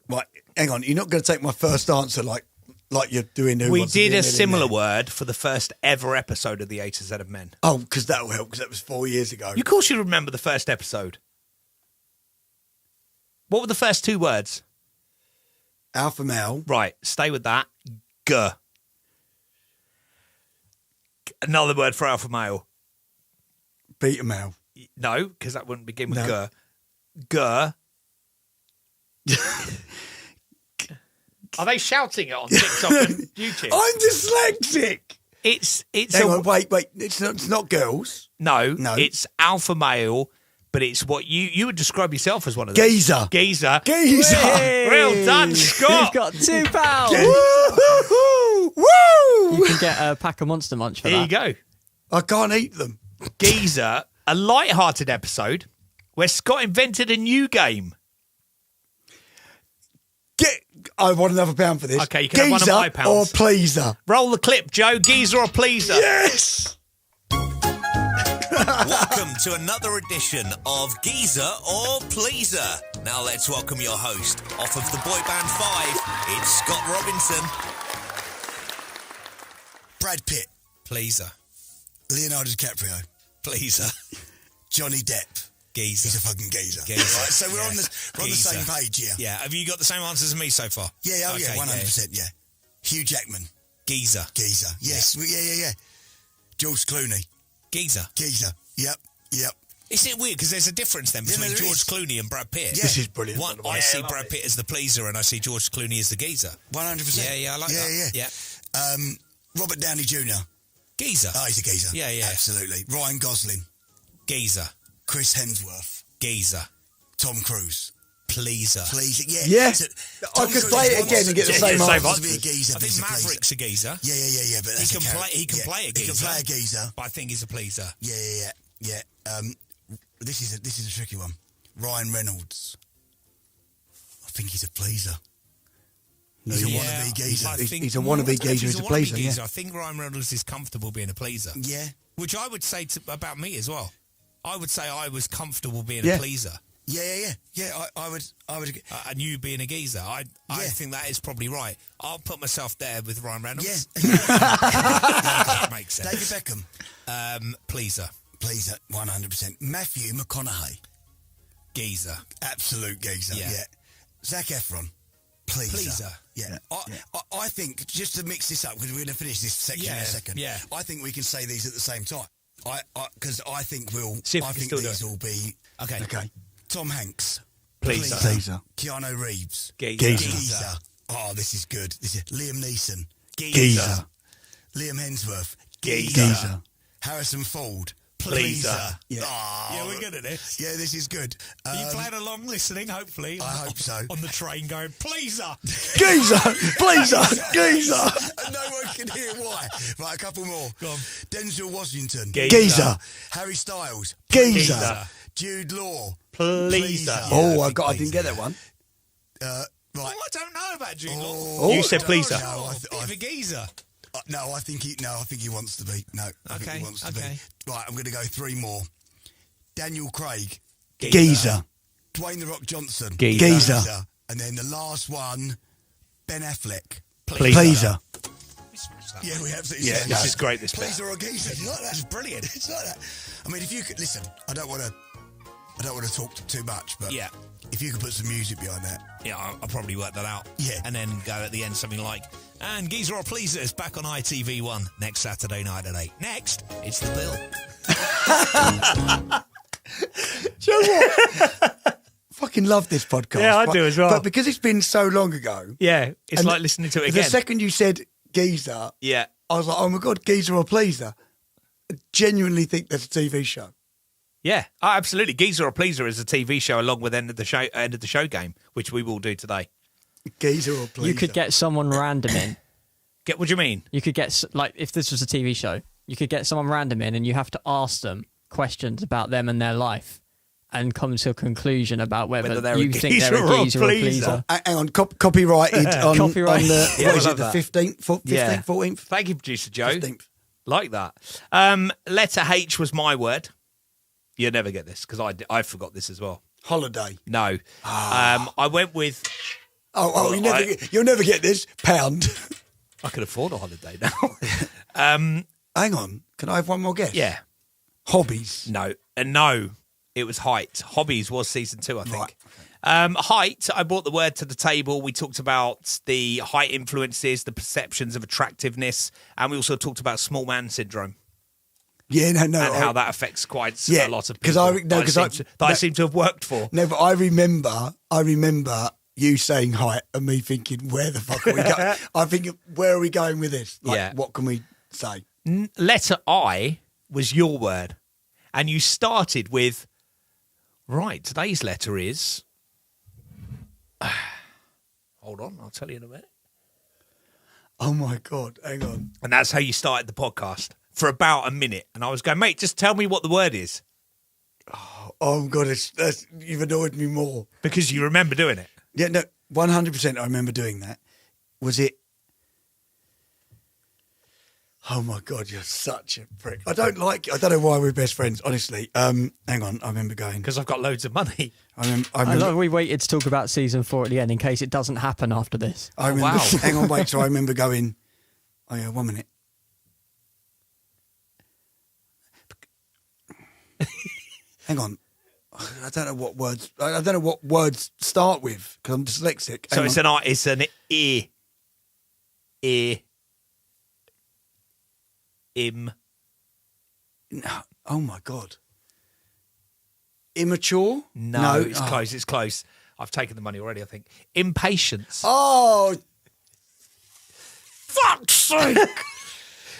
Right, hang on. You're not going to take my first answer like you're doing. We did a similar word for the first ever episode of the A to Z of Men. Oh, because that'll help. Because that was 4 years ago. Of course, you remember the first episode. What were the first two words? Alpha male. Right, stay with that. G. Another word for alpha male. Beta male. No, because that wouldn't begin with No. G. Are they shouting it on TikTok and YouTube? I'm dyslexic. It's Hang on, wait. It's not girls. No, No. it's alpha male, but it's what you would describe yourself as one of them. Geezer. Geezer. Hey! Well done, Scott. You've got £2. Woo! You can get a pack of Monster Munch for There that. you go. I can't eat them. Geezer, a light-hearted episode where Scott invented a new game. I want another £1 for this. Okay, you can have one of my Geezer or £1. pleaser? Roll the clip, Joe. Geezer or pleaser? Yes. Welcome to another edition of Geezer or Pleaser. Now let's welcome your host. Off of the Boy Band 5, it's Scott Robinson. Brad Pitt, Pleaser. Leonardo DiCaprio, Pleaser. Johnny Depp. Geezer. He's a fucking geezer. Geezer. Right, so we're on the Geezer. same page, yeah. Yeah, have you got the same answers as me so far? Yeah, Okay, 100%, yeah. Hugh Jackman, Geezer. geezer. Yes, yeah. George Clooney, Geezer. geezer. Yep. Isn't it weird? Because there's a difference then Yeah, between there George is. Clooney and Brad Pitt. Yeah. This is brilliant. One, by the way. I see Brad Pitt as the pleaser and I see George Clooney as the geezer. 100%. Yeah, I like that. Yeah. Robert Downey Jr. Geezer. Oh, he's a geezer. Yeah. Absolutely. Ryan Gosling, Geezer. Chris Hemsworth, Geezer. Tom Cruise. Pleaser. Please, yeah. Yeah. So, I Tom could Cruise play it wants again and get the to- same yeah, answer. wants to be a geezer, I but think he's a pleaser. Maverick's a geezer. Yeah, but that's He can a play. He can yeah. play a He geezer. can play a geezer. But I think he's a pleaser. Yeah. This is a tricky one. Ryan Reynolds. I think he's a pleaser. He's a wannabe geezer. I think- He's a wannabe I don't know if geezer, he's he's a wannabe pleaser, geezer. yeah. I think Ryan Reynolds is comfortable being a pleaser, Yeah. which I would say about me as well. I would say I was comfortable being Yeah. a pleaser. Yeah. I would agree. And you being a geezer, I think that is probably right. I'll put myself there with Ryan Reynolds. Yeah. Makes sense. David Beckham. Pleaser. 100%. Matthew McConaughey. Geezer. Absolute geezer. Yeah. Zac Efron. Pleaser. Yeah. Yeah. I think, just to mix this up, because we're going to finish this section in a second. Yeah. I think we can say these at the same time. Because I think See if we I can think still do these it. will be Okay. Tom Hanks. Pleaser. Pleaser. Keanu Reeves. Geezer. Oh, this is good. This is Liam Neeson. Geezer. Liam Hemsworth. Geezer. Harrison Ford. Pleaser. Yeah. Oh, Yeah, we're good at this. Yeah, this is good. Are you playing along, listening, hopefully? I hope so. On the train going, pleaser. Geezer. Pleaser. Geezer. And no one can hear why. Right, a couple more. Go on. Denzel Washington. Geezer. Harry Styles. Geezer. Jude Law. Pleaser. Oh, I I think didn't get that one. Right. Oh, I don't know about Jude Law. Oh. You said pleaser. No, Bit of a geezer. No, I think he wants to be. No, I think Okay, he wants to okay. be. Right, I'm going to go three more. Daniel Craig, Geezer. Dwayne The Rock Johnson, Geezer. and then the last one, Ben Affleck. Pleaser. We smashed that. Yeah, we absolutely. Yeah, said This that. is great, this bit. Pleaser or geezer? You like that? It's brilliant. It's like that. I mean, if you could listen, I don't want to talk too much, but Yeah. if you could put some music behind that. Yeah, I'll probably work that out. Yeah. And then go at the end something like, and Geezer or Pleaser is back on ITV1 next Saturday night at 8. Next, it's The Bill. Do you know what? Fucking love this podcast. Yeah, I but- do as well. But because it's been so long ago. Yeah, it's and like listening to it The again. second you said geezer, Yeah. I was like, oh my God, geezer or pleaser. I genuinely think that's a TV show. Yeah, absolutely. Geezer or Pleaser is a TV show along with end of the show game, which we will do today. Geezer or pleaser. You could get someone random in. Get what do you mean? You could get, like, if this was a TV show, you could get someone random in and you have to ask them questions about them and their life and come to a conclusion about whether they're you a think they're a geezer or a geezer or a pleaser. pleaser. Hang on, copyrighted on, Copyright. on the, Yeah, what is I it, love the that. 15th, 15th, 14th? Thank you, producer Joe. 15th. Like that. Letter H was my word. You'll never get this because I forgot this as well. Holiday. No. I went with. Oh, Well, you'll never get this. Pound. I could afford a holiday now. Hang on, can I have one more guess? Yeah. Hobbies. No. No. It was height. Hobbies was season 2, I think. Right. Height, I brought the word to the table. We talked about the height influences, the perceptions of attractiveness, and we also talked about small man syndrome Yeah, no. and how that affects quite Yeah, a lot of 'cause people. I I seem to have worked for. No, but I remember you saying height and me thinking, where the fuck are we going? I'm thinking, where are we going with this? Like, Yeah. what can we say? Letter I was your word, and you started with, right, today's letter is... Hold on, I'll tell you in a minute. Oh my God, hang on. And that's how you started the podcast for about a minute. And I was going, mate, just tell me what the word is. Oh God, you've annoyed me more. Because you remember doing it. Yeah, no, 100% I remember doing that. Was it? Oh my God, you're such a prick. I don't like you. I don't know why we're best friends, honestly. Hang on, I remember going. Because I've got loads of money. I I remember. love we waited to talk about season 4 at the end in case it doesn't happen after this. I remember. wow. Hang on, wait. So I remember going. Oh yeah, 1 minute. Hang on. I don't know what words. I don't know what words start with because I'm dyslexic. So Hang on. it's an ear. Im. No. Oh my God. Immature? No, it's Oh. close. It's close. I've taken the money already, I think. Impatience. Oh, Fuck's sake!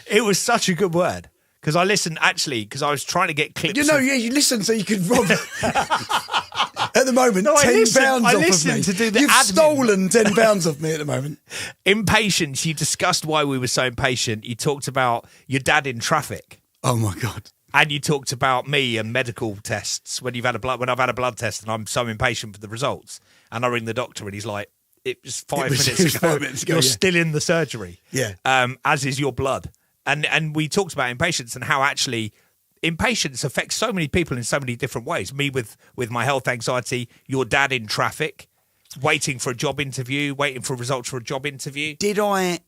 It was such a good word. Because I listened, actually, because I was trying to get clips. you know, of- yeah, you listen so you can rob. At the moment, No, I £10 listened- I off of listened me. to do the You've admin. stolen £10 off me at the moment. Impatience. You discussed why we were so impatient. You talked about your dad in traffic. Oh my God. And you talked about me and medical tests when I've had a blood test and I'm so impatient for the results. And I ring the doctor and he's like, it was 5 was- minutes it was ago. 5 minutes ago, You're yeah. still in the surgery. Yeah. As is your blood. And we talked about impatience and how actually impatience affects so many people in so many different ways. Me with my health anxiety, your dad in traffic, waiting for a job interview, waiting for results for a job interview. Did I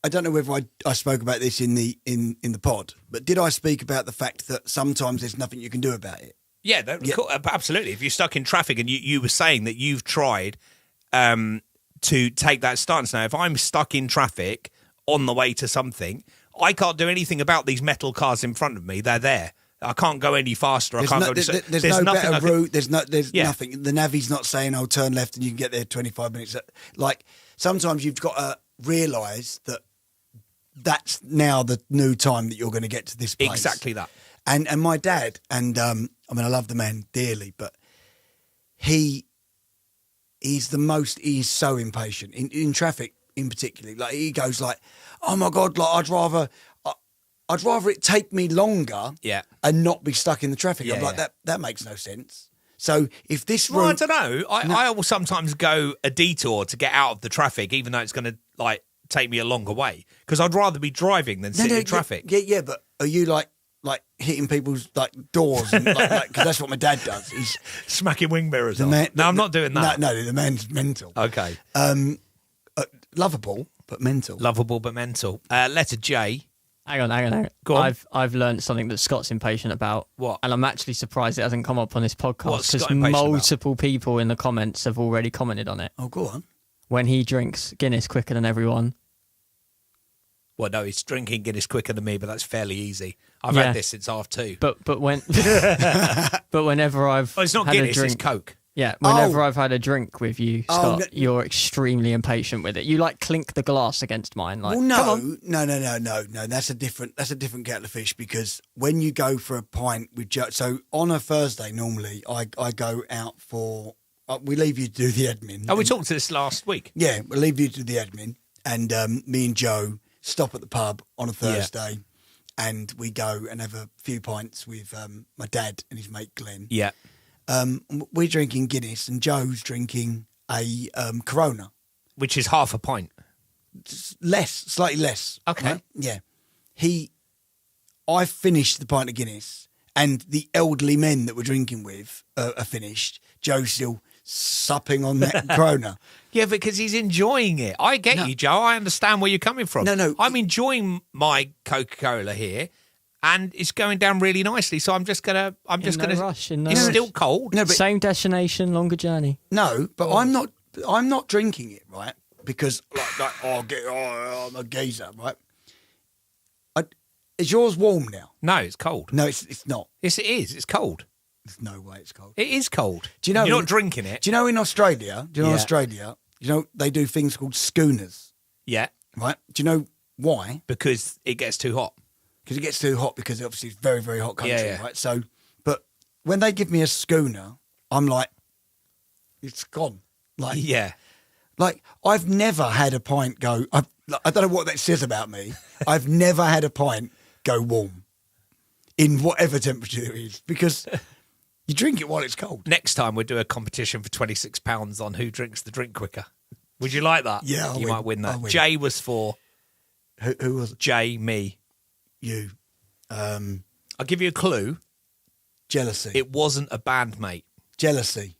don't know whether I spoke about this in the pod, but did I speak about the fact that sometimes there's nothing you can do about it? Yeah, cool, absolutely. If you're stuck in traffic and you were saying that you've tried to take that stance. Now, if I'm stuck in traffic on the way to something, I can't do anything about these metal cars in front of me. They're there. I can't go any faster. There's I can't no, go. There's no nothing better route. There's Yeah. nothing. The navi's not saying, "Oh, turn left and you can get there 25 minutes." Like sometimes you've got to realise that that's now the new time that you're going to get to this place. Exactly that. And my dad, and I mean, I love the man dearly, but he's so impatient in traffic in particular. Like he goes like, "Oh my God, like I'd rather it take me longer and not be stuck in the traffic." I'm like, that makes no sense. So if this route... Well, I don't know. I will sometimes go a detour to get out of the traffic, even though it's going to like take me a longer way, because I'd rather be driving than sit in traffic. Yeah, but are you like hitting people's like doors and like because that's what my dad does. He's smacking wing mirrors the on. man, No, I'm not doing that. No, the man's mental. Okay. Lovable but mental. Lovable but mental. Letter J. Hang on. Go on. I've learned something that Scott's impatient about. What? And I'm actually surprised it hasn't come up on this podcast What's because Scott impatient about? multiple people in the comments have already commented on it. Oh, go on. When he drinks Guinness quicker than everyone. Well, no, he's drinking Guinness quicker than me, but that's fairly easy. I've had this since 2:30. But whenever I've Well, it's not had Guinness, a drink, it's Coke. yeah, whenever I've had a drink with you, Scott, no. you're extremely impatient with it. You like clink the glass against mine. Like, Well, come on. no. That's a different kettle of fish because when you go for a pint with so on a Thursday normally I go out for we leave you to do the admin. Oh, we talked to this last week. Yeah, we'll leave you to do the admin, and me and Joe stop at the pub on a Thursday, and we go and have a few pints with my dad and his mate Glenn. Yeah. We're drinking Guinness, and Joe's drinking a Corona. Which is half a pint. Slightly less. Okay. Right? Yeah. I finished the pint of Guinness, and the elderly men that we're drinking with are finished. Joe's still supping on that Corona. Yeah, because he's enjoying it. I get you, Joe. I understand where you're coming from. No. I'm enjoying my Coca-Cola here, and it's going down really nicely. So I'm just gonna. no rush, in no It's rush. still cold. No, but Same destination, longer journey. no, but I'm not drinking it, right? Because I'm a geezer, right? Is yours warm now? No, it's cold. No, it's not. Yes, it is. It's cold. There's no way it's cold. It is cold. Do you know You're not drinking it? Do you know in Australia? Yeah. They do things called schooners, Yeah, right? Do you know why? because it gets too hot. Because it gets too hot because obviously it's very, very hot country, Yeah. right? So, but when they give me a schooner, I'm like, it's gone. Yeah. Like I've never had a pint go. I don't know what that says about me. I've never had a pint go warm in whatever temperature it is because you drink it while it's cold. Next time we'll do a competition for £26 on who drinks the drink quicker. Would you like that? Yeah, I'll you win. might win that. I'll win. Jay was for Who was it? Jay, me. You? I'll give you a clue. Jealousy. It wasn't a bandmate. Jealousy.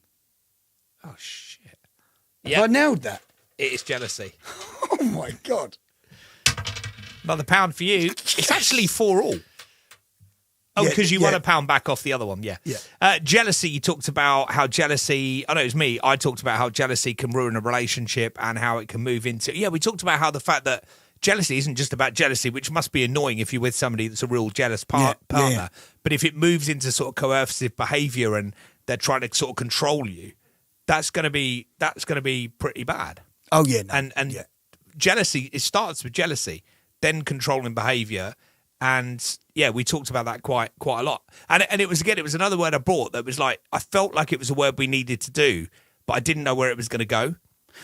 Oh shit! Have I nailed that? It is jealousy. Oh my God. Another £1 for you. It's actually 4 all. Oh, Yeah, because you won yeah. £1 back off the other one, yeah. Yeah. Jealousy, you talked about how jealousy, I know it was me, I talked about how jealousy can ruin a relationship and how it can move into, we talked about how the fact that jealousy isn't just about jealousy, which must be annoying if you're with somebody that's a real jealous partner. Yeah. But if it moves into sort of coercive behaviour and they're trying to sort of control you, that's going to be pretty bad. Oh yeah. No. And yeah. jealousy, it starts with jealousy, then controlling behaviour. And yeah, we talked about that quite a lot. And it was another word I brought that was like, I felt like it was a word we needed to do, but I didn't know where it was going to go.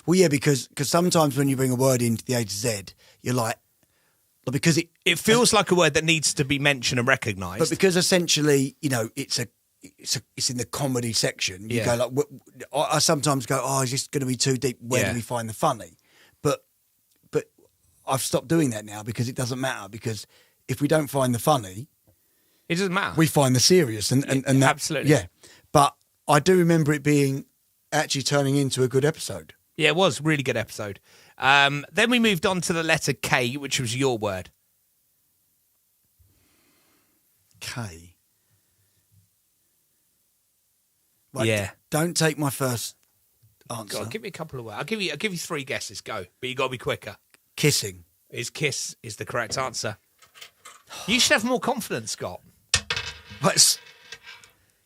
Well, yeah, because sometimes when you bring a word into the A to Z, you're like, because it feels like a word that needs to be mentioned and recognised. But because essentially, it's in the comedy section. You go like, I sometimes go, oh, is this going to be too deep? Where do we find the funny? But I've stopped doing that now because it doesn't matter. Because if we don't find the funny, It doesn't matter. we find the serious and that, Absolutely. yeah. But I do remember it being actually turning into a good episode. Yeah, it was a really good episode. Then we moved on to the letter K, which was your word. K. Right, Yeah. Don't take my first answer. Go on, give me a couple of words. I'll give you 3 guesses. Go, but you got to be quicker. Kissing. Kiss is the correct answer. You should have more confidence, Scott. Let's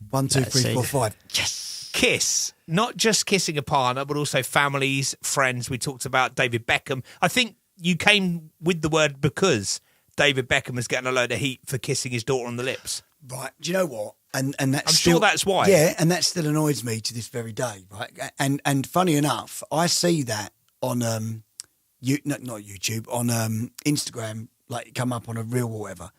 1, 2, 3, see. 4, 5. Yes. Kiss, not just kissing a partner, but also families, friends. We talked about David Beckham. I think you came with the word because David Beckham was getting a load of heat for kissing his daughter on the lips. Right. Do you know what? And that's I'm still, sure that's why. Yeah, and that still annoys me to this very day. Right. And funny enough, I see that on not YouTube, on Instagram, like it come up on a reel or whatever.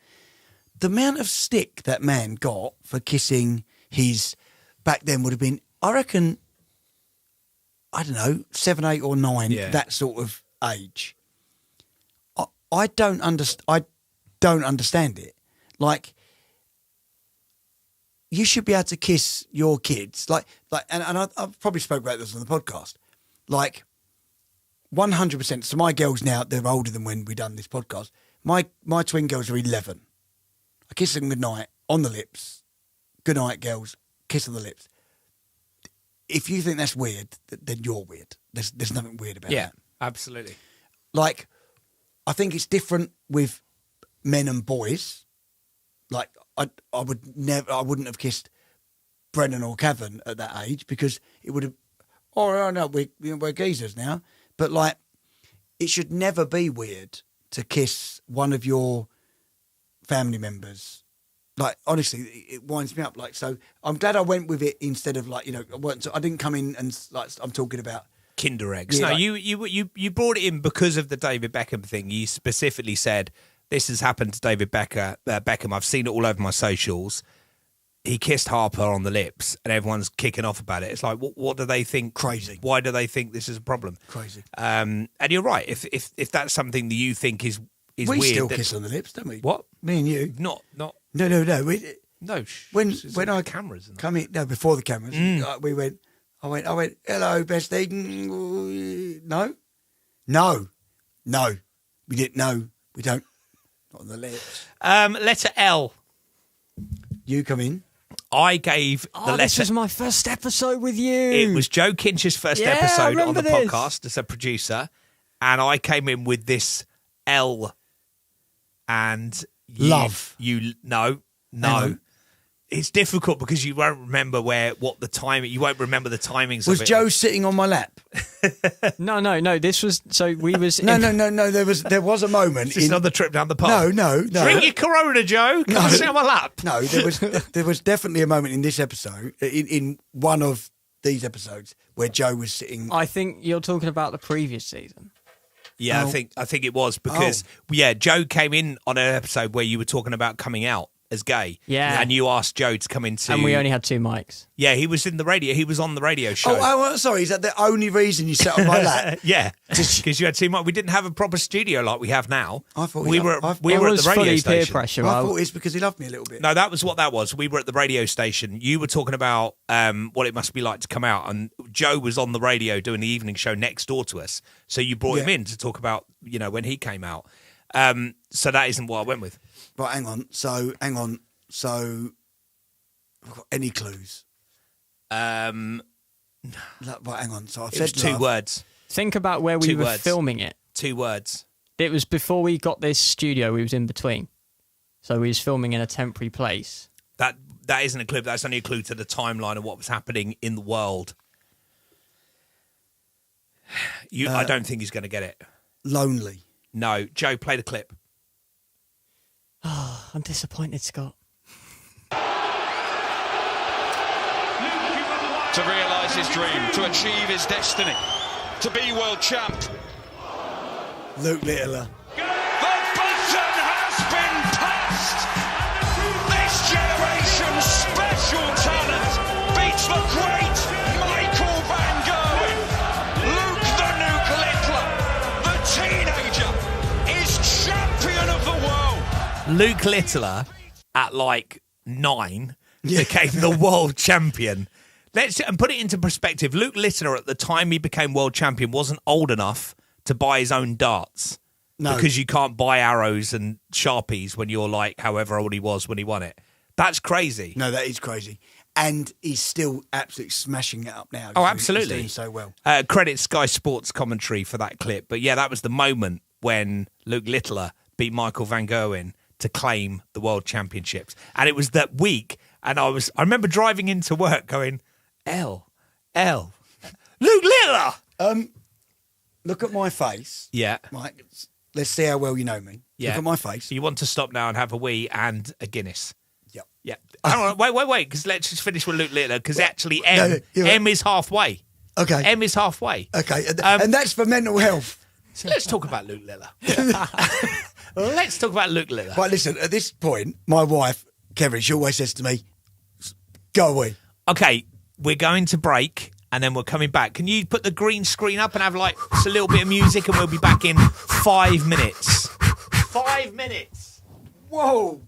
The amount of stick that man got for kissing his back then would have been, I reckon, I don't know, 7, 8 or 9, Yeah. that sort of age. I don't understand it. Like, you should be able to kiss your kids. And I've probably spoke about this on the podcast. Like, 100%. So my girls now, they're older than when we done this podcast. My twin girls are 11. I kiss them goodnight on the lips. Good night, girls. Kiss on the lips. If you think that's weird, then you're weird. There's nothing weird about Yeah, that. absolutely. Like, I think it's different with men and boys. Like, I wouldn't have kissed Brennan or Cavan at that age because it would have. Oh no, we're geezers now. But like, it should never be weird to kiss one of your family members. Like, honestly, it winds me up. Like, so I'm glad I went with it instead of like, I didn't come in and like I'm talking about. Kinder eggs. Yeah, No, like- you brought it in because of the David Beckham thing. You specifically said this has happened to David Beckham. I've seen it all over my socials. He kissed Harper on the lips, and everyone's kicking off about it. It's like, what do they think? Crazy. Why do they think this is a problem? Crazy. And you're right. If that's something that you think is We weird, still then- kiss on the lips, don't we? What? Me and you. Not. No. No. When when I cameras and that. come in, no, before the cameras, we went. I went. Hello, bestie. No, we didn't. No, we don't. Not on the lips. Letter L. You come in. I gave the letter. This was my first episode with you. It was Joe Kinch's first Yeah, I episode on remember the this. podcast as a producer, and I came in with this L. And Love. No. Hang on. It's difficult because you won't remember the timing. You won't remember the timings. Was of it. Joe sitting on my lap? No. This was we was No. There was a moment. Just on the trip down the park. No. Drink your Corona, Joe. Come sit on my lap. No, there was definitely a moment in this episode, in one of these episodes, where Joe was sitting. I think you're talking about the previous season. Yeah, Oh. I think it was because Joe came in on an episode where you were talking about coming out as gay. Yeah. and you asked Joe to come into. And we only had 2 mics. Yeah, he was in the radio. He was on the radio show. Sorry. Is that the only reason you sat on my lap? Yeah, because you had too much. We didn't have a proper studio like we have now. I thought we he- were I- at the it was radio fully station. peer pressure. I thought it's because he loved me a little bit. No, that was what that was. We were at the radio station. You were talking about what it must be like to come out, and Joe was on the radio doing the evening show next door to us. So you brought him Yeah. in to talk about when he came out. So that isn't what I went with. Right, hang on. So, any clues? Right, hang on. So I've It was said 2 love. words. Think about where we 2 were words. filming it. 2 words. It was before we got this studio. We was in between, so we was filming in a temporary place. That isn't a clue. That's only a clue to the timeline of what was happening in the world. I don't think he's going to get it. Lonely. No, Joe, play the clip. I'm disappointed, Scott. To realise his dream, to achieve his destiny, to be world champ. Luke Littler. The button has been passed. This generation's special talent beats the great Michael Van Gerwen. Luke the Nuke Littler, the teenager, is champion of the world. Luke Littler at like 9 became the world champion. And put it into perspective. Luke Littler, at the time he became world champion, wasn't old enough to buy his own darts. No. Because you can't buy arrows and Sharpies when you're like however old he was when he won it. That's crazy. No, that is crazy. And he's still absolutely smashing it up now. Oh, absolutely. He's doing so well. Credit Sky Sports commentary for that clip. But yeah, that was the moment when Luke Littler beat Michael van Gerwen to claim the world championships. And it was that week. And I remember driving into work going, Luke Littler! Look at my face. Yeah. Right. Let's see how well you know me. Yeah. Look at my face. You want to stop now and have a wee and a Guinness. Yep. Yeah. Hang on, wait, because let's just finish with Luke Littler, because actually M is halfway. Okay. M is halfway. Okay. And that's for mental health. So let's talk about Luke Littler. Let's talk about Luke Littler. Right, listen, at this point, my wife, Kevin, she always says to me, go away. Okay, we're going to break. And then we're coming back. Can you put the green screen up and have like just a little bit of music, and we'll be back in 5 minutes. 5 minutes. Whoa.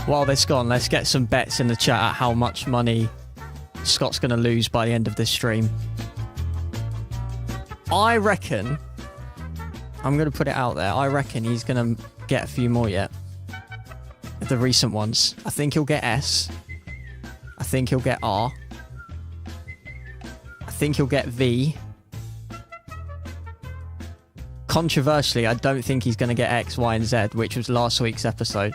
While this gone, let's get some bets in the chat at how much money Scott's going to lose by the end of this stream. I reckon, I'm going to put it out there, I reckon he's going to get a few more yet. The recent ones. I think he'll get S. I think he'll get R. I think he'll get V. Controversially, I don't think he's going to get X, Y, and Z, which was last week's episode.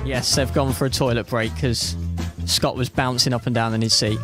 Yes, they've gone for a toilet break because Scott was bouncing up and down in his seat.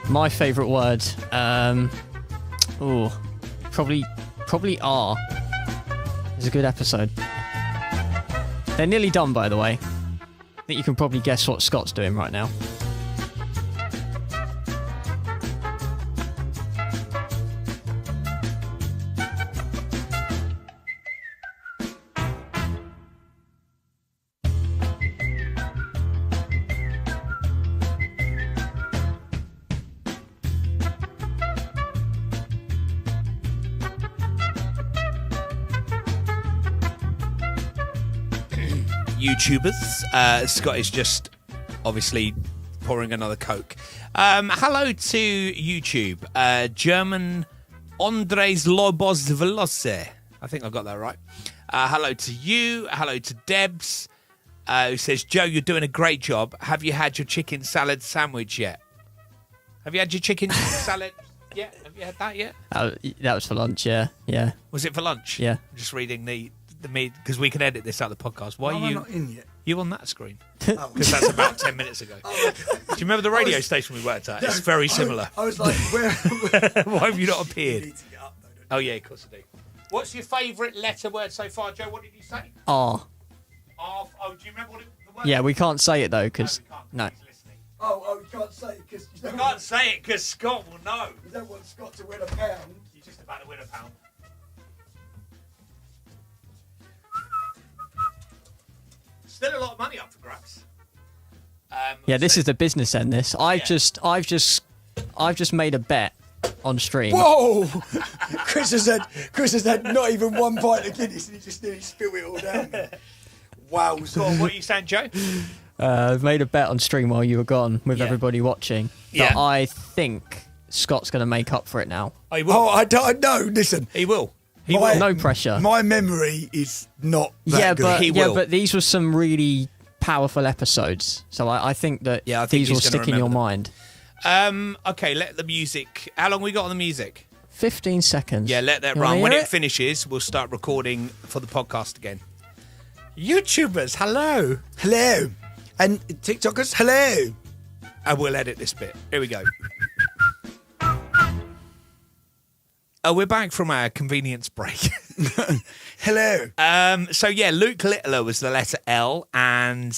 My favourite word. Probably R. It's a good episode. They're nearly done, by the way. I think you can probably guess what Scott's doing right now. YouTubers. Scott is just obviously pouring another Coke. Hello to YouTube. German Andres Lobos Veloce. I think I got that right. Hello to you. Hello to Debs, who says, Joe, you're doing a great job. Have you had your chicken salad sandwich yet? Have you had your chicken salad yet? Have you had that yet? That was for lunch, yeah. Was it for lunch? Yeah. I'm just reading the because we can edit this out of the podcast. Why are you not in yet? You on that screen? Because that's about 10 minutes ago. Do you remember the radio station we worked at? It's very similar. I was like, where? Why have you not appeared? You need to get up, though, don't you? Oh, yeah, of course I do. What's your favourite letter word so far, Joe? What did you say? R. Oh, do you remember what the word Yeah, we can't say it though, because no. He's listening. Oh, you can't say it because You can't say it because Scott will know. You don't want Scott to win a pound. You're just about to win a pound. Still a lot of money up for grabs. Yeah, this is the business end. I've just made a bet on stream. Whoa! Chris has had not even one pint of Guinness and he just nearly spilled it all down. Wow. Go on, what are you saying, Joe? I've made a bet on stream while you were gone with everybody watching. Yeah. That I think Scott's going to make up for it now. Oh, he will. Oh, I don't know. Listen. He will. No pressure. My memory is not that good. But these were some really powerful episodes. So I think that I think these will he's gonna stick in your remember mind. Okay, let the music... How long we got on the music? 15 seconds. Yeah, let that You wanna run. When hear it finishes, we'll start recording for the podcast again. YouTubers, hello. Hello. And TikTokers, hello. And we'll edit this bit. Here we go. We're back from our convenience break. Hello. So, yeah, Luke Littler was the letter L. And,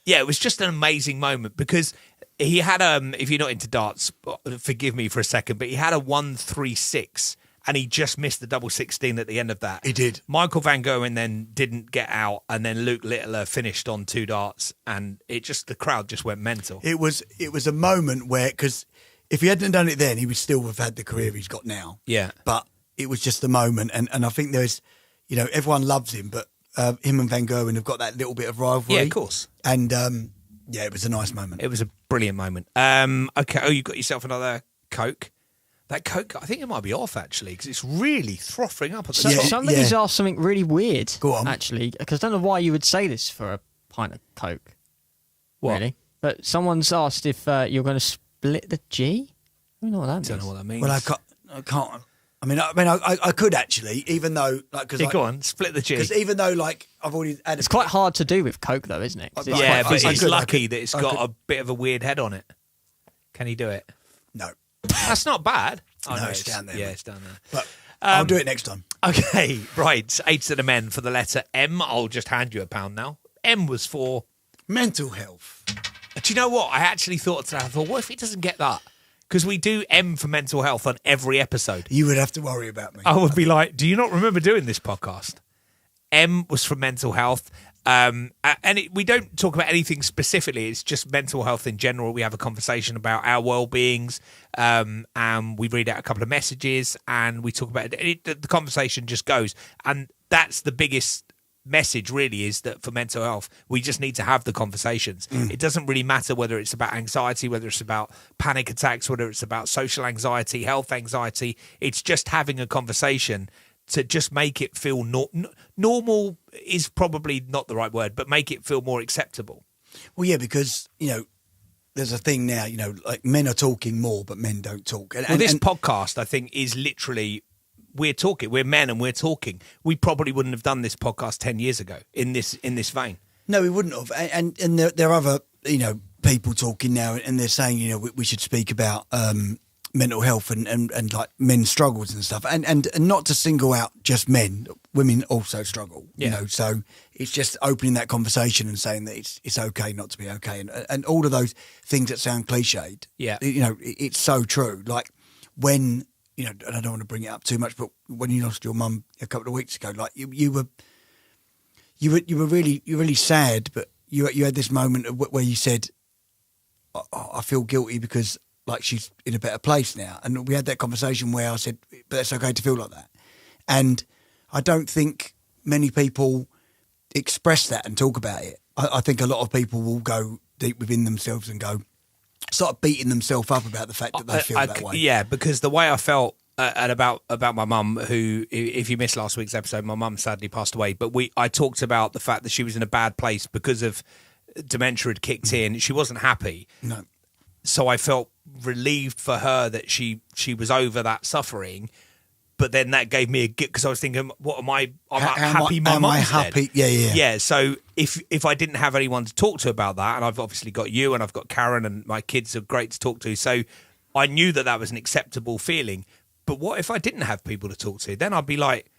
yeah, it was just an amazing moment because he had, if you're not into darts, forgive me for a second, but he had a 136 and he just missed the double 16 at the end of that. He did. Michael Van Gogh then didn't get out, and then Luke Littler finished on 2 darts, and the crowd just went mental. It was a moment where, because if he hadn't done it then, he would still have had the career he's got now. Yeah. But it was just a moment, and I think there's, everyone loves him, but him and Van Gogh have got that little bit of rivalry. Yeah, of course. And it was a nice moment. It was a brilliant moment. Okay, you got yourself another Coke. That Coke, I think it might be off, actually, because it's really frothing up at the top. Somebody's asked something really weird, Go on. actually, because I don't know why you would say this for a pint of Coke. What? Really? But someone's asked if you're going to split the G? I don't know what that means. I don't know what that means. Well, I can't. I could actually, even though, like, because go on, split the G. Because even though, like, I've already had. It's quite hard to do with Coke, though, isn't it? 'Cause it's Yeah, quite but fizzy. it's lucky that it's got a bit of a weird head on it. Can he do it? No, That's not bad. Oh, No, it's down there, Yeah, mate. it's down there. but I'll do it next time. Okay, right. 8 to the men for the letter M. I'll just hand you a pound now. M was for... Mental health. Do you know what? I actually thought today, what if he doesn't get that? Because we do M for mental health on every episode. You would have to worry about me. I would be like, do you not remember doing this podcast? M was for mental health. And we don't talk about anything specifically. It's just mental health in general. We have a conversation about our well-beings, and we read out a couple of messages, and we talk about it. The conversation just goes. And that's the biggest message, really, is that for mental health, we just need to have the conversations. It doesn't really matter whether it's about anxiety, whether it's about panic attacks, whether it's about social anxiety, health anxiety. It's just having a conversation to just make it feel normal is probably not the right word, but make it feel more acceptable. Well, yeah, because, there's a thing now, like men are talking more, but men don't talk. Well, this podcast, I think, is literally, we're talking. We're men and we're talking. We probably wouldn't have done this podcast 10 years ago in this vein. No, we wouldn't have. And there are other, people talking now, and they're saying, you know, we should speak about mental health and like men's struggles and stuff, and not to single out just men, women also struggle, you know. So it's just opening that conversation and saying that it's okay not to be okay, and all of those things that sound cliched. Yeah, you know, it's so true. Like when, you know, and I don't want to bring it up too much, but when you lost your mum a couple of weeks ago, like you were really sad, but you had this moment where you said, I feel guilty because like she's in a better place now. And we had that conversation where I said, but it's okay to feel like that. And I don't think many people express that and talk about it. I think a lot of people will go deep within themselves and start beating themselves up about the fact that they feel that way. Yeah, because the way I felt about my mum, who, if you missed last week's episode, my mum sadly passed away, but I talked about the fact that she was in a bad place because of dementia had kicked in. She wasn't happy. No. So I felt relieved for her that she was over that suffering, but then that gave me a gift because I was thinking, what am I? I'm happy my mum's dead. Yeah. So if I didn't have anyone to talk to about that, and I've obviously got you and I've got Karen and my kids are great to talk to, so I knew that was an acceptable feeling. But what if I didn't have people to talk to? Then I'd be like,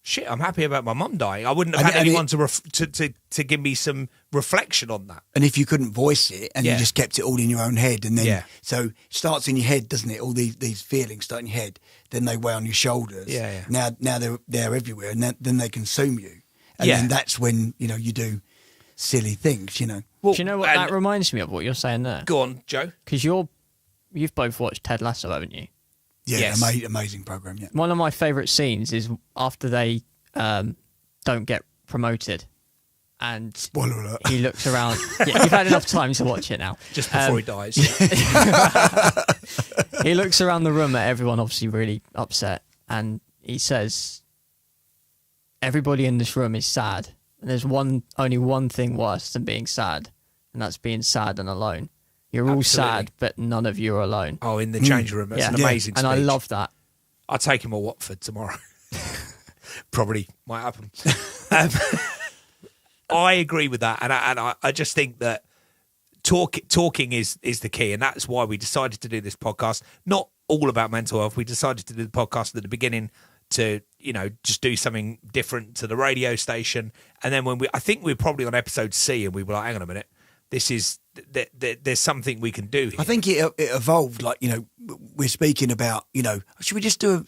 shit, I'm happy about my mum dying. I wouldn't have had anyone to give me some reflection on that. And if you couldn't voice it and you just kept it all in your own head, and then so it starts in your head, doesn't it? All these feelings start in your head, then they weigh on your shoulders. Yeah. Now they're everywhere, and then they consume you. And then that's when, you know, you do silly things, you know. Well, do you know what that reminds me of, what you're saying there? Go on, Joe. Because you've both watched Ted Lasso, haven't you? Yeah, yes. Amazing program. Yeah, one of my favourite scenes is after they don't get promoted, and spoiler alert. He looks around. Yeah, you've had enough time to watch it now. Just before he dies. He looks around the room at everyone, obviously really upset, and he says, "Everybody in this room is sad, and there's only one thing worse than being sad, and that's being sad and alone." You're all sad, but none of you are alone. Oh, in the change room. That's an amazing speech. And I love that. I'll take him to Watford tomorrow. Probably might happen. I agree with that. And I just think that talking is the key. And that's why we decided to do this podcast. Not all about mental health. We decided to do the podcast at the beginning to, you know, just do something different to the radio station. And then I think we were probably on episode C and we were like, hang on a minute. There's something we can do here. I think it evolved. Like, you know, we're speaking about, you know, should we just do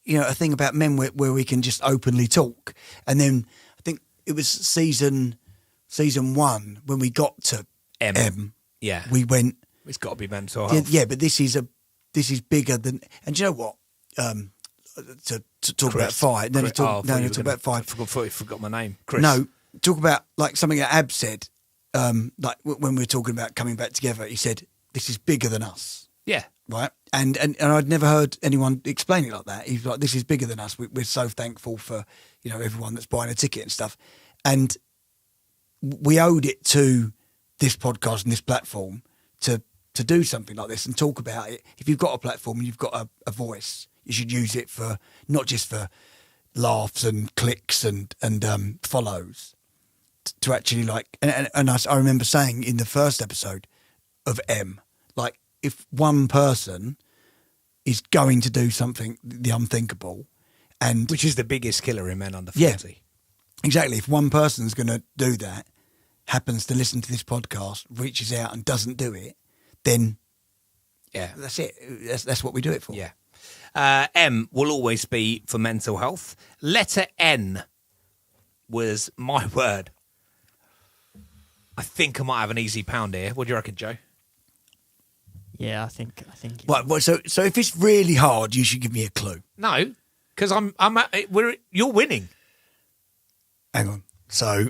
a thing about men where we can just openly talk? And then I think it was season 1 when we got to M. Yeah, we went. It's got to be mental health. Yeah, but this is bigger than. And do you know what? To talk about fight. No, talk about fight. I forgot my name. Chris. No, talk about like something that Ab said. Like when we were talking about coming back together, he said, "This is bigger than us." Yeah, right. And I'd never heard anyone explain it like that. He's like, "This is bigger than us." We're so thankful for, you know, everyone that's buying a ticket and stuff, and we owed it to this podcast and this platform to do something like this and talk about it. If you've got a platform and you've got a voice, you should use it for not just for laughs and clicks and follows. To actually like, and I remember saying in the first episode of M, like, if one person is going to do something, the unthinkable, and which is the biggest killer in men under 40. Yeah, exactly. If one person's going to do that, happens to listen to this podcast, reaches out and doesn't do it, then that's it. That's what we do it for. Yeah. M will always be for mental health. Letter N was my word. I think I might have an easy pound here. What do you reckon, Joe? Yeah, I think. Well, so if it's really hard, you should give me a clue. No, because you're winning. Hang on. So,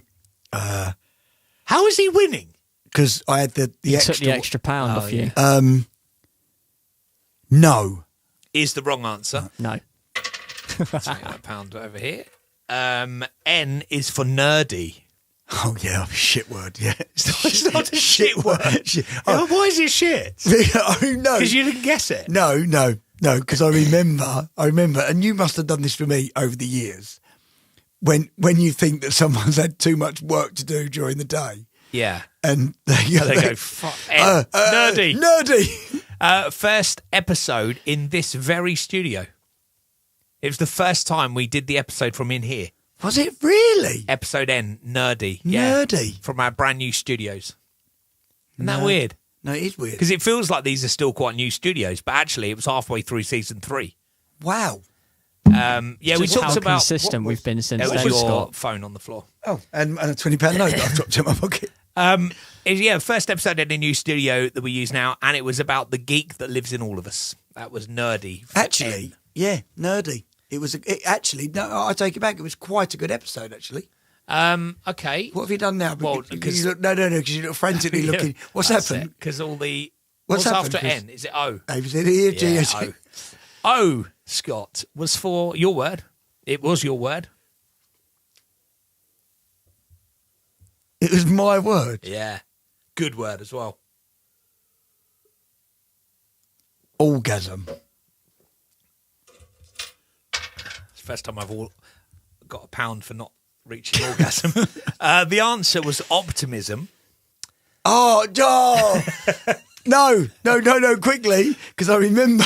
how is he winning? Because I had the extra. Took the extra pound off you. No, is the wrong answer. No. Take that pound over here. N is for nerdy. Oh yeah, shit word. Yeah, it's not a shit word. Why is it shit? Oh no, because you didn't guess it. No. Because I remember, and you must have done this for me over the years. When you think that someone's had too much work to do during the day, Yeah. And They go, fuck, nerdy. Nerdy. First episode in this very studio. It was the first time we did the episode from in here. Was it really? Episode N, nerdy. Yeah, Nerdy. from our brand new studios. Isn't that weird? No, it is weird. Because it feels like these are still quite new studios, but actually it was halfway through season 3. Wow. Yeah, we Just talked how about consistent we've been since it was then, your Scott. phone on the floor. Oh, and a £20 note that I've dropped in my pocket. First episode in a new studio that we use now, and it was about the geek that lives in all of us. That was nerdy. Actually, yeah, nerdy. It was no, I take it back. It was quite a good episode, actually. Okay. What have you done now? Well, because you look, because you look frantically looking. What's happened? Because all the What's after happened, N? Is it O? A, B, C, D, E, F, G, Yeah, H, O. O, Scott, was for your word. It was your word. It was my word. Yeah. Good word as well. Orgasm. It's the first time I've got a pound for not reaching orgasm. The answer was optimism. Oh, no, quickly, because I remember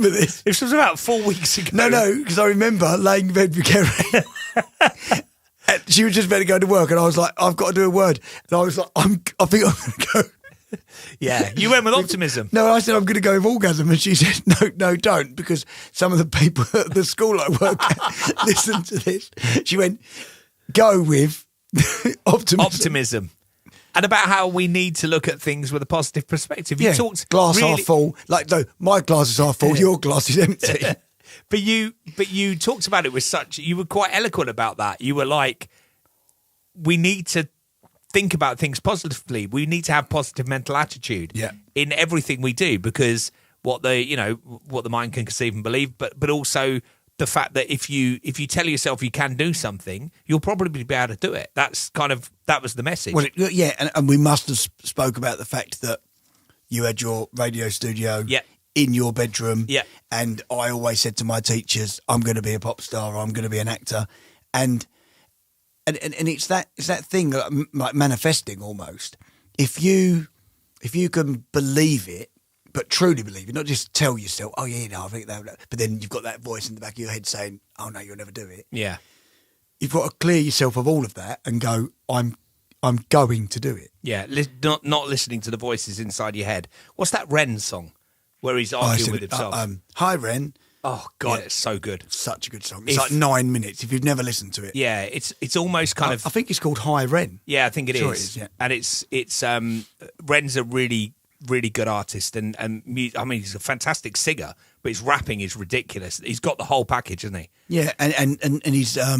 this. This was about 4 weeks ago. No, because I remember laying in bed with Kerry. And she was just about to go to work, and I was like, I've got to do a word. And I was like, I think I'm going to go. Yeah, you went with optimism. No, I said, I'm going to go with orgasm. And she said, no, don't, because some of the people at the school I work at listen to this. She went, go with optimism. And about how we need to look at things with a positive perspective. You talked glass really, half full. Like, no, my glass is half full, your glass is empty. But you talked about it with such, you were quite eloquent about that. You were like, we need to think about things positively. We need to have positive mental attitude in everything we do, because what the mind can conceive and believe, but also the fact that if you tell yourself you can do something, you'll probably be able to do it. That was the message. Well, and we must have spoke about the fact that you had your radio studio in your bedroom. Yeah. And I always said to my teachers, I'm going to be a pop star, or I'm going to be an actor. And it's that thing like manifesting almost. If you can believe it, but truly believe it, not just tell yourself, oh yeah, I think that, but then you've got that voice in the back of your head saying, oh no, you'll never do it. Yeah. You've got to clear yourself of all of that and go, I'm going to do it. Yeah, not listening to the voices inside your head. What's that Ren song where he's arguing with himself? Hi, Ren. Oh, God, it's so good. Such a good song. It's like 9 minutes if you've never listened to it. Yeah, it's almost kind of... I think it's called Hi, Ren. Yeah, I think it Sure is. it is, yeah. And it's Ren's a really, really good artist. And I mean, he's a fantastic singer, but his rapping is ridiculous. He's got the whole package, hasn't he? Yeah, and he's, I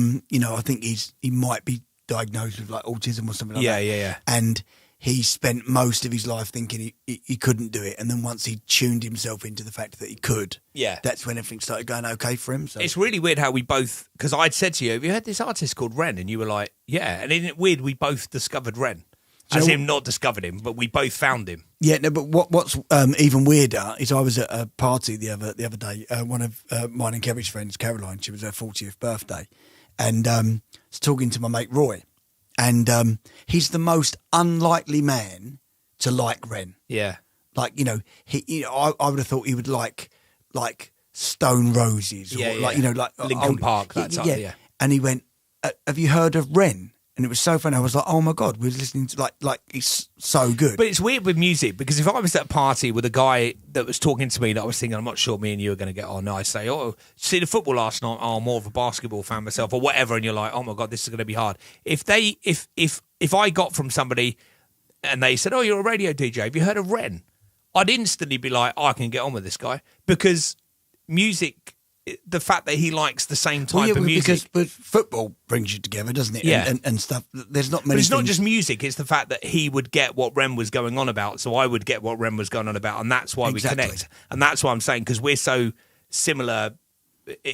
think he might be diagnosed with like autism or something like that. Yeah. And he spent most of his life thinking he couldn't do it, and then once he tuned himself into the fact that he could, that's when everything started going okay for him. So it's really weird how we both, because I'd said to you, have you heard this artist called Ren? And you were like, yeah. And isn't it weird we both discovered Ren? As in, not discovered him, but we both found him. Yeah, no, but what's even weirder is I was at a party the other day. One of mine and Kerry's friends, Caroline, she was her 40th birthday, and was talking to my mate Roy, and he's the most unlikely man to like Ren. Yeah, like I would have thought he would like Stone Roses, or like Linkin Park. That's yeah. And he went, "Have you heard of Ren?" And it was so funny. I was like, "Oh my god, we were listening to like it's so good." But it's weird with music, because if I was at a party with a guy that was talking to me that I was thinking, I'm not sure me and you are going to get on, I say, "Oh, see the football last night? Oh, I'm more of a basketball fan myself," or whatever, and you're like, "Oh my god, this is going to be hard." If I got from somebody and they said, "Oh, you're a radio DJ. Have you heard of Ren?" I'd instantly be like, "Oh, I can get on with this guy," because music. The fact that he likes the same type of music. Because football brings you together, doesn't it? Yeah. And stuff. There's not many But it's not things- just music, it's the fact that he would get what Ren was going on about, so I would get what Ren was going on about, and that's why Exactly. we connect. And that's why I'm saying, because we're so similar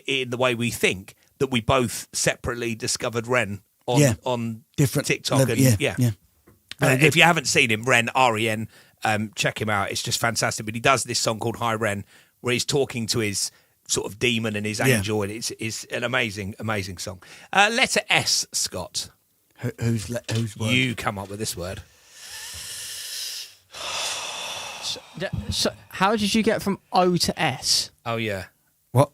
in the way we think, that we both separately discovered Ren on different TikTok. level, And yeah. If you haven't seen him, Ren, R-E-N, check him out. It's just fantastic. But he does this song called Hi Ren, where he's talking to his sort of demon and his angel, and it's an amazing, amazing song. Letter S, Scott. Who's word? You come up with this word. So how did you get from O to S? Oh, yeah. What?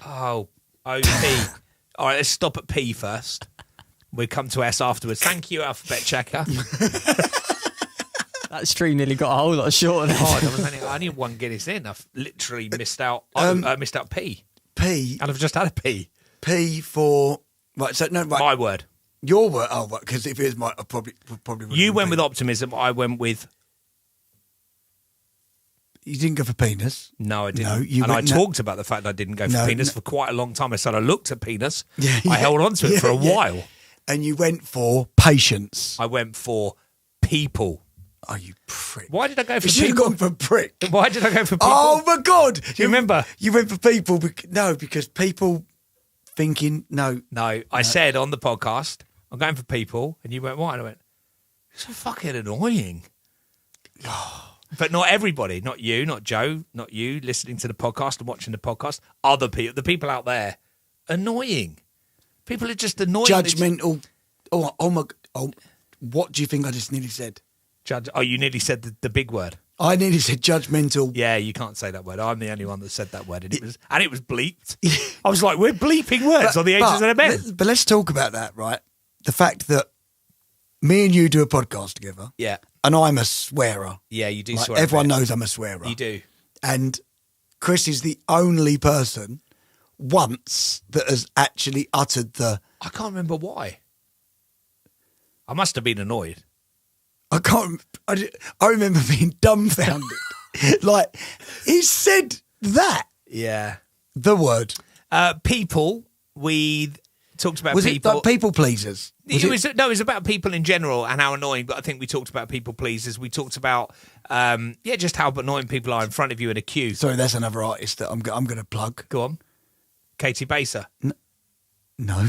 Oh, OP. All right, let's stop at P first. We'll come to S afterwards. Thank you, Alphabet Checker. That stream nearly got a whole lot shorter. Oh, there was only one Guinness in. I've literally missed out. Missed out P. P. And I've just had a P. P for right. So no, right. My word. Your word. Oh, right. Because if it was my, I probably. You went with optimism. I went with. You didn't go for penis. No, I didn't. No, you and I went- talked about the fact I didn't go for penis for quite a long time. I said I looked at penis. Yeah, I held on to it for a while. And you went for patience. I went for people. Oh, you prick. Why did I go for You should have people? gone for prick. Why did I go for people? Oh, my God. you remember? You went for people. No, because people thinking, no. No, I said on the podcast, I'm going for people. And you went, why? And I went, it's so fucking annoying. But not everybody, not you, not Joe, not you listening to the podcast and watching the podcast. Other people, the people out there, annoying. People are just annoying. Judgmental. Oh my. Oh, what do you think I just nearly said? You nearly said the big word. I nearly said judgmental. Yeah, you can't say that word. I'm the only one that said that word, and it was bleeped. I was like, we're bleeping words on the Ages of Men. But let's talk about that, right? The fact that me and you do a podcast together. Yeah. And I'm a swearer. Yeah, you do Like, swear. everyone knows I'm a swearer. You do. And Chris is the only person once that has actually uttered the. I can't remember why. I must have been annoyed. I remember being dumbfounded. Like, he said that. Yeah. The word. People, we talked about Was people. it like people pleasers? It was about people in general and how annoying, but I think we talked about people pleasers. We talked about, just how annoying people are in front of you in a queue. Sorry, that's another artist that I'm going to plug. Go on. Katie Baser. No.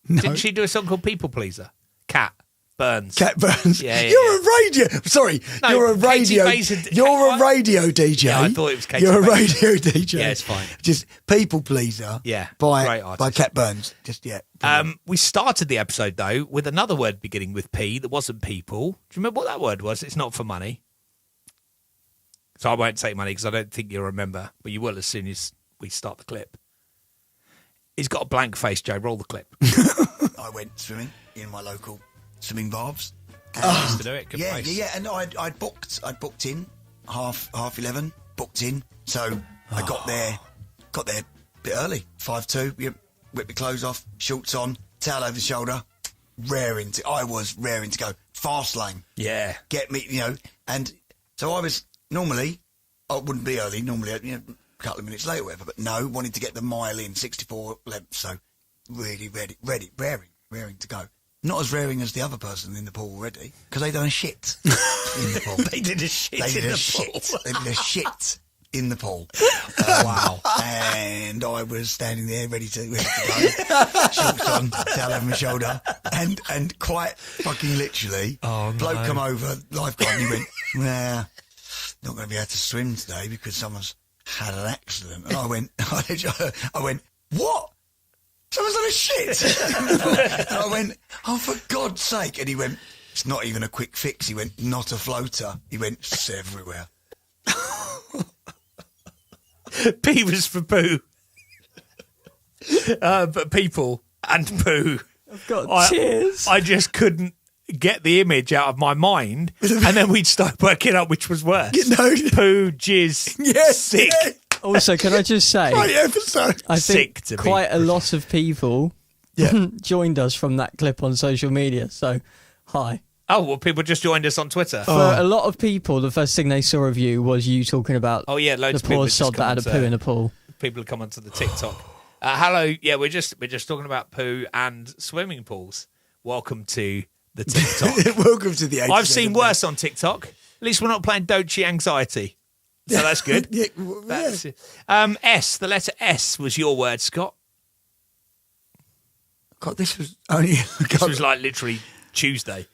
Didn't she do a song called People Pleaser? Cat Burns. Cat Burns. Yeah, You're a radio. Sorry, No, you're a Katie radio. Baser- You're a radio DJ. Yeah, I thought it was Katie You're a Baser. radio DJ. Yeah, it's fine. Just people pleaser. Yeah, great by artist. Cat Burns. Just We started the episode, though, with another word beginning with P that wasn't people. Do you remember what that word was? It's not for money. So I won't take money because I don't think you'll remember, but you will as soon as we start the clip. He's got a blank face, Joe. Roll the clip. I went swimming in my local swimming baths. Used to do it. Good place. Yeah. And I'd booked in half 11. Booked in, so I got there a bit early. 5:02. Yeah, whipped my clothes off, shorts on, towel over the shoulder. I was raring to go. Fast lane. Yeah. Get me, and so I was normally I wouldn't be early. Normally, a couple of minutes late or whatever. But no, wanted to get the mile in 64 lengths. So really ready, raring to go. Not as raring as the other person in the pool already, because they done a shit in the pool. They did a shit in the pool. They did a shit in the pool. Wow. And I was standing there ready to go. Shorts on, towel over my shoulder. And quite fucking literally, bloke come over, lifeguard, and he went, nah, not going to be able to swim today because someone's had an accident. And I went, what? Someone's done a shit. And I went, oh, for God's sake. And he went, it's not even a quick fix. He went, not a floater. He went, it's everywhere. P was for poo. But people and poo. I've got tears. I just couldn't get the image out of my mind. And then we'd start working out which was worse. Poo, jizz, sick. Yeah. Also, can I just say, Great episode. I Sick think to be quite a lot of people joined us from that clip on social media. So, hi. Oh, well, people just joined us on Twitter. For a lot of people, the first thing they saw of you was you talking about Oh, yeah, loads the of people poor have just sod that come had a poo in a pool. People have come onto the TikTok. Hello, yeah, we're just talking about poo and swimming pools. Welcome to the TikTok. Welcome to the Ages I've of seen Men. worse on TikTok. At least we're not playing Dochi Anxiety. So that's good. Yeah, That's it. S, the letter S was your word, Scott. God, this was only. This was like literally Tuesday.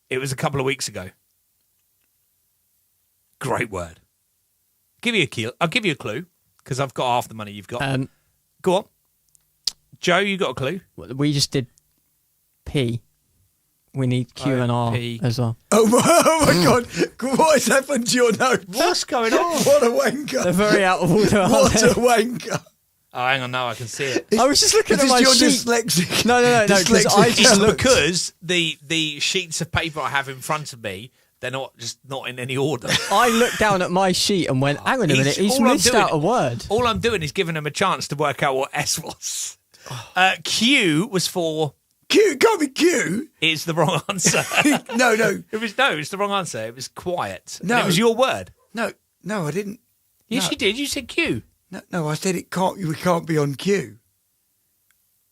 It was a couple of weeks ago. Great word. I'll give you a clue because I've got half the money you've got. Go on. Joe, you got a clue? We just did P. We need Q and R P. as well. Oh my God! What has happened to your notes? What's going on? What a wanker! They're very out of order. aren't What they? a wanker! Oh, hang on, now I can see it. I was just looking Is at my this your sheet. dyslexic? No, 'cause I It's just because the sheets of paper I have in front of me, they're not in any order. I looked down at my sheet and went, hang on a minute, he's all I'm missed doing- out a word. All I'm doing is giving them a chance to work out what S was. Q was for Q, can't be Q. is the wrong answer. No, It's the wrong answer. It was quiet. No. And it was your word. no, I didn't. Yes, No. you did. You said Q. No, I said it can't. We can't be on Q.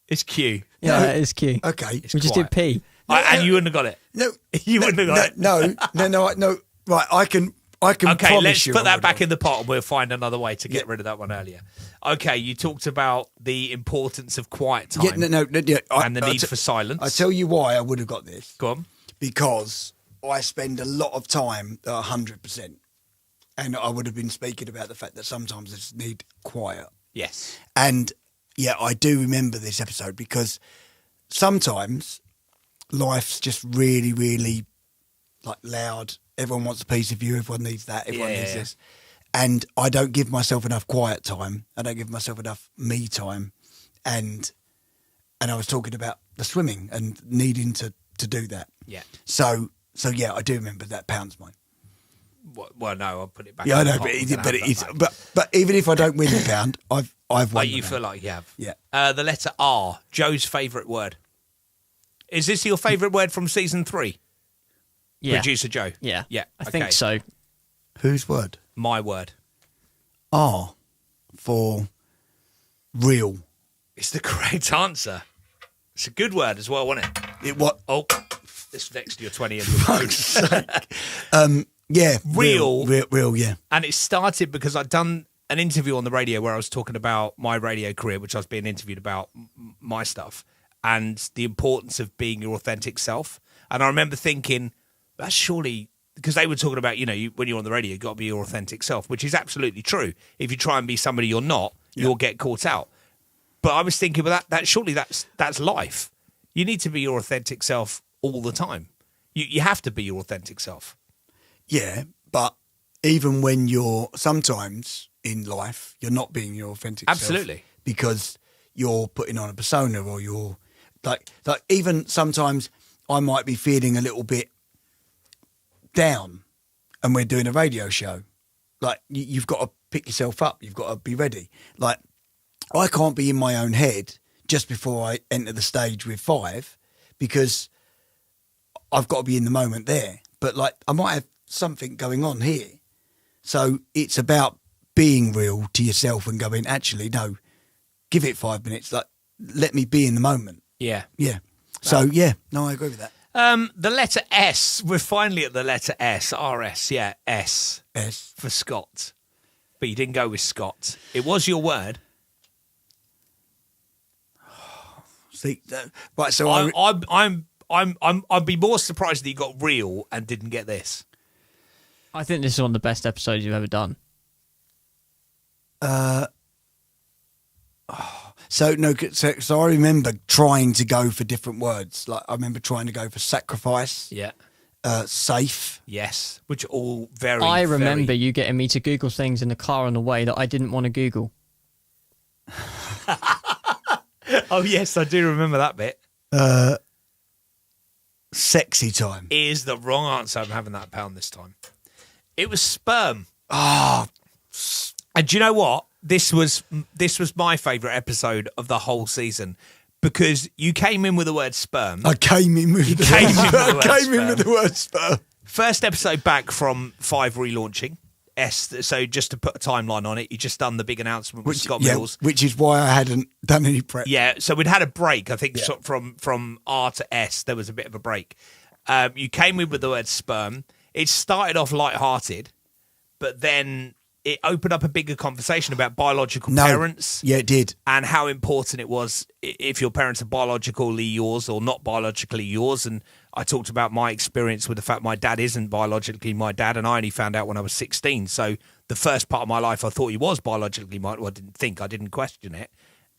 It's Q. Yeah, No. it is Q. Okay. We just quiet. did P. And you wouldn't have got it. No, You wouldn't have got it. No. Right, I can. Okay, promise let's you put I that would back have. in the pot and we'll find another way to get Yeah. rid of that one earlier. Okay, you talked about the importance of quiet time Yeah, no. Yeah, and the need for silence. I tell you why I would have got this. Go on. Because I spend a lot of time 100%, and I would have been speaking about the fact that sometimes I just need quiet. Yes. And yeah, I do remember this episode because sometimes life's just really, really like loud. Everyone wants a piece of you. Everyone needs that. Everyone needs Yeah. this. And I don't give myself enough quiet time. I don't give myself enough me time. And I was talking about the swimming and needing to do that. Yeah. So yeah, I do remember that pound's mine. Well, no, I'll put it back. Yeah, I in the know, pot. but We can have that it's back. but even if I don't win the pound, I've won. But the you pound. feel like you have. Yeah. The letter R, Joe's favourite word. Is this your favourite word from season 3? Yeah. Producer Joe? Yeah. Yeah. I okay. think so. Whose word? My word. R for real. It's the correct answer. It's a good word as well, wasn't it? It what? Oh, this next to your 20 in the Yeah, Real. real. Yeah. And it started because I'd done an interview on the radio where I was talking about my radio career, which I was being interviewed about my stuff and the importance of being your authentic self. And I remember thinking, that's surely, because they were talking about, when you're on the radio, you've got to be your authentic self, which is absolutely true. If you try and be somebody you're not, you'll get caught out. But I was thinking, well, that surely that's life. You need to be your authentic self all the time. You have to be your authentic self. Yeah, but even when you're sometimes in life, you're not being your authentic Absolutely. self because you're putting on a persona or you're like even sometimes I might be feeling a little bit down and we're doing a radio show. Like you've got to pick yourself up. You've got to be ready. Like I can't be in my own head just before I enter the stage with 5 because I've got to be in the moment there. But like I might have something going on here. So it's about being real to yourself and going, actually, no, give it 5 minutes. Like, let me be in the moment. Yeah. Yeah. So, yeah, no, I agree with that. The letter S. We're finally at the letter S. RS, yeah, S S. for Scott. But you didn't go with Scott. It was your word. See, right, so I'd be more surprised that you got real and didn't get this. I think this is one of the best episodes you've ever done. So I remember trying to go for different words. Like I remember trying to go for sacrifice, Yeah. safe. Yes. Which are all very. I remember very- you getting me to Google things in the car on the way that I didn't want to Google. Oh yes, I do remember that bit. Sexy time. Is the wrong answer. I'm having that pound this time. It was sperm. Ah, And do you know what? This was my favourite episode of the whole season because you came in with the word sperm. I came in with the came in with the I word came in sperm. with the word sperm. First episode back from 5 relaunching. So just to put a timeline on it, you just done the big announcement with Scott Mills. Which is why I hadn't done any prep. Yeah, so we'd had a break. I think sort of from R to S, there was a bit of a break. You came in with the word sperm. It started off lighthearted, but then it opened up a bigger conversation about biological parents. Yeah, it did. And how important it was if your parents are biologically yours or not biologically yours. And I talked about my experience with the fact my dad isn't biologically my dad, and I only found out when I was 16. So the first part of my life, I thought he was biologically mine. Well, I didn't question it.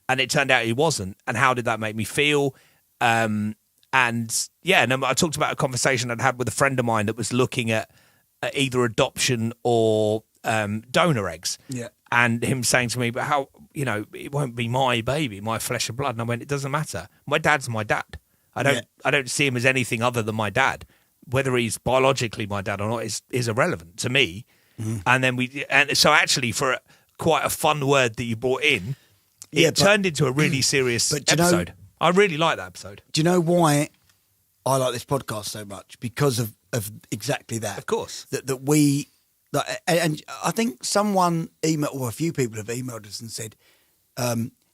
And it turned out he wasn't. And how did that make me feel? And And I talked about a conversation I'd had with a friend of mine that was looking at either adoption or donor eggs. Yeah. And him saying to me, but how, it won't be my baby, my flesh and blood. And I went, it doesn't matter. My dad's my dad. I don't see him as anything other than my dad. Whether he's biologically my dad or not is irrelevant to me. Mm. And so actually for quite a fun word that you brought in, it turned into a really serious episode. I really like that episode. Do you know why I like this podcast so much? Because of exactly that. Of course. That we, and I think someone emailed, or a few people have emailed us and said,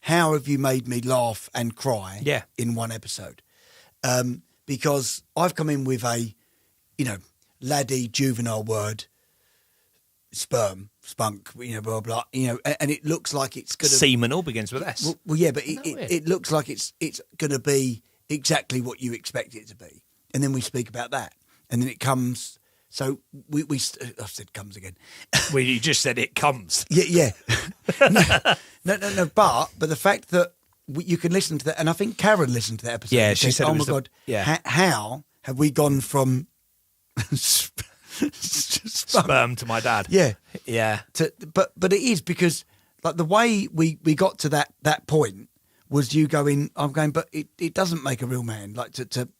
how have you made me laugh and cry in one episode? Because I've come in with a, laddie, juvenile word, sperm, spunk, blah, blah, and it looks like it's going to... Semen all begins with S. Well, yeah, but it looks like it's going to be exactly what you expect it to be. And then we speak about that. And then it comes... So I've said comes again. Well, you just said it comes. Yeah. No. But the fact that you can listen to that, and I think Karen listened to that episode. Yeah, she said, "Oh my God, how have we gone from sperm to my dad?" Yeah. But it is because like the way we got to that point was you going, I'm going, but it doesn't make a real man. Like to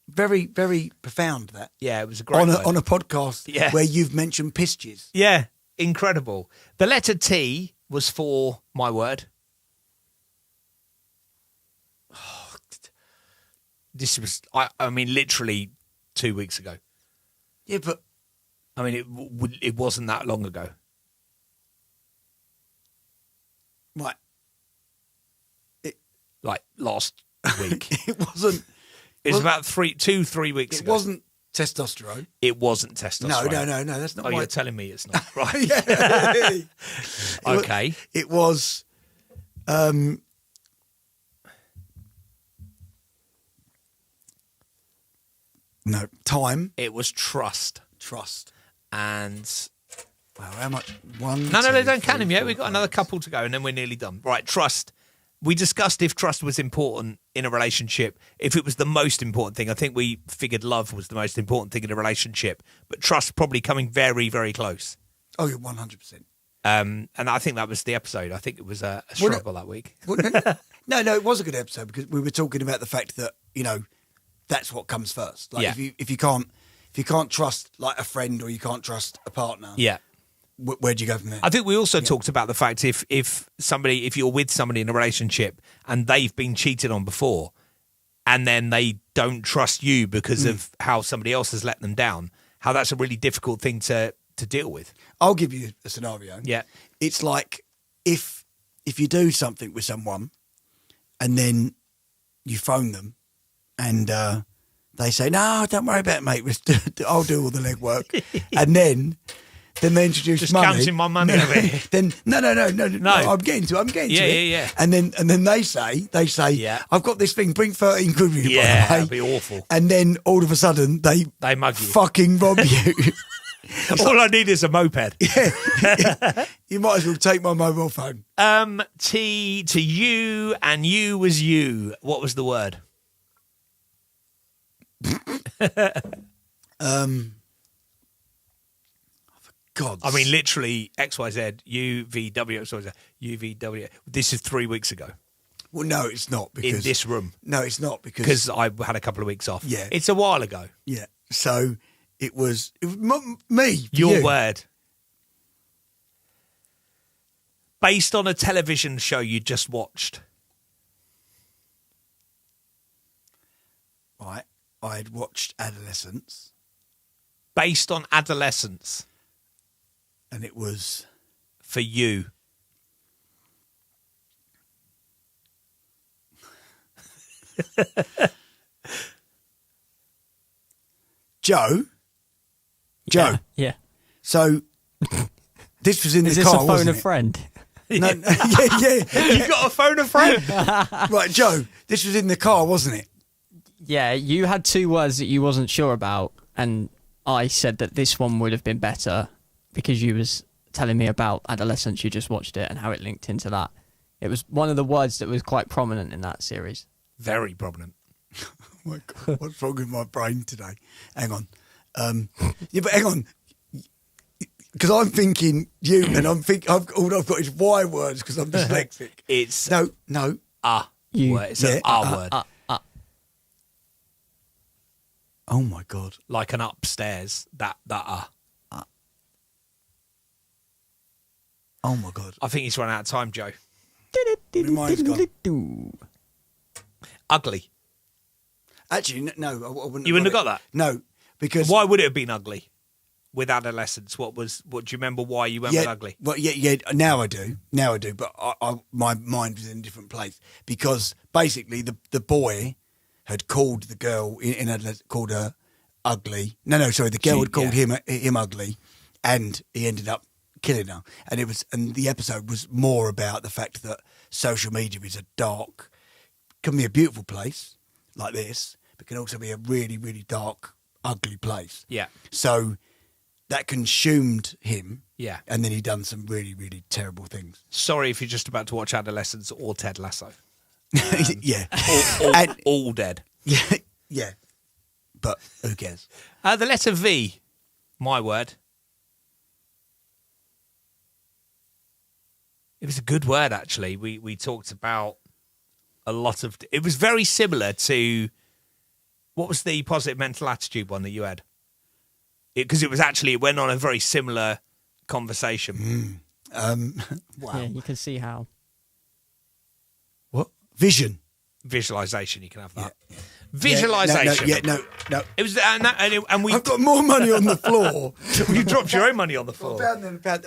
very, very profound that. Yeah, it was a great on a podcast where you've mentioned pistaches. Yeah, incredible. The letter T was for my word. This was, I mean, literally 2 weeks ago. Yeah, but I mean, it wasn't that long ago. Right. Like last week. It wasn't. It was about 3 weeks ago. It wasn't testosterone. It wasn't testosterone. No. That's not. You're telling me it's not, right? Okay. It was. No, time. It was trust. And wow, how much? One. No, don't count them yet. We've got another couple to go, and then we're nearly done. Right, trust. We discussed if trust was important in a relationship, if it was the most important thing. I think we figured love was the most important thing in a relationship, but trust probably coming very, very close. Oh, you're 100%. And I think that was the episode. I think it was a struggle that week. No, it was a good episode because we were talking about the fact that, that's what comes first. Like if you can't trust like a friend or you can't trust a partner. Yeah. Where do you go from there? I think we also talked about the fact if you're with somebody in a relationship and they've been cheated on before and then they don't trust you because of how somebody else has let them down, how that's a really difficult thing to deal with. I'll give you a scenario. Yeah. It's like if you do something with someone and then you phone them and they say, "No, don't worry about it, mate. I'll do all the legwork." And then they introduce just money. counting my money over here. Then no. I'm getting to it. Yeah. And then they say, "I've got this thing. Bring 13 quid with you." Yeah, that'd be awful. And then all of a sudden they mug you, fucking rob you. All I need is a moped. Yeah. You might as well take my mobile phone. T to you, and you was you. What was the word? God. I mean, literally XYZ, UVW, XYZ, UVW. This is 3 weeks ago. Well, no, it's not. Because in this room. No, it's not because I had a couple of weeks off. Yeah. It's a while ago. Yeah. So it was me. Your word. Based on a television show you just watched. Right. I'd watched Adolescence. Based on Adolescence. And it was... For you. Joe? Yeah. So, this was in Is the this car, a phone wasn't a it? friend? No, yeah. You got a phone a friend? Right, Joe, this was in the car, wasn't it? Yeah, you had two words that you wasn't sure about, and I said that this one would have been better because you was telling me about Adolescence, you just watched it, and how it linked into that. It was one of the words that was quite prominent in that series. Very prominent. Oh my God, what's wrong with my brain today? Hang on. Yeah, but hang on. Because I'm thinking you, and all I've got is Y words because I'm dyslexic. It's No. You. word. It's an R word. Oh my God. Like an upstairs. That Oh my God. I think he's run out of time, Joe. My mind's gone. Ugly. Actually, no, I wouldn't. You wouldn't have got got that? No, because Why would it have been ugly? With adolescence, what do you remember why you went with ugly? Well, yeah. Now I do. But my mind was in a different place because basically the boy had called the girl in Adelaide, called her ugly. No, sorry. The girl had called him ugly, and he ended up killing her. And the episode was more about the fact that social media is can be a beautiful place like this, but can also be a really, really dark, ugly place. Yeah. So that consumed him. Yeah. And then he done some really, really terrible things. Sorry if you're just about to watch Adolescence or Ted Lasso. Yeah. All dead. Yeah. Yeah. But who cares? The letter V, my word. It was a good word, actually. We talked about a lot of... It was very similar to... What was the positive mental attitude one that you had? Because it went on a very similar conversation. Wow. Yeah, you can see how. What? Vision. Visualization, you can have that. Yeah. Visualization. No. It was, and we... I've got more money on the floor. You dropped your own money on the floor.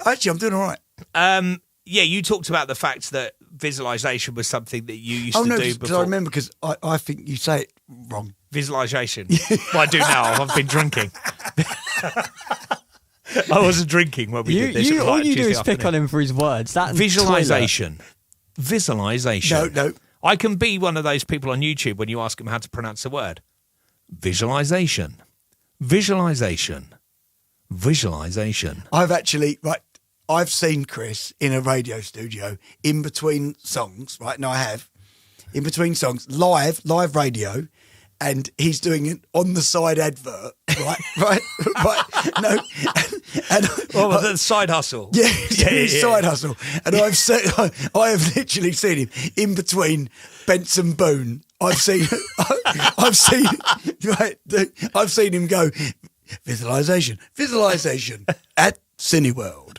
Actually, I'm doing all right. Yeah, you talked about the fact that visualization was something that you used to do because before. I remember because I think you say it wrong. Visualization. Well, I do now. I've been drinking. I wasn't drinking when we did this. It was All like you do Tuesday is pick afternoon. on him for his words. That Visualization. Visualization. No. I can be one of those people on YouTube when you ask them how to pronounce a word. Visualization. Visualization. Visualization. I've seen Chris in a radio studio in between songs, right? No, I have. In between songs, live radio, and he's doing an on the side advert, right? right. No. And the side hustle. Yeah, side hustle. And I have literally seen him in between Benson Boone. I've seen him go visualization at Cineworld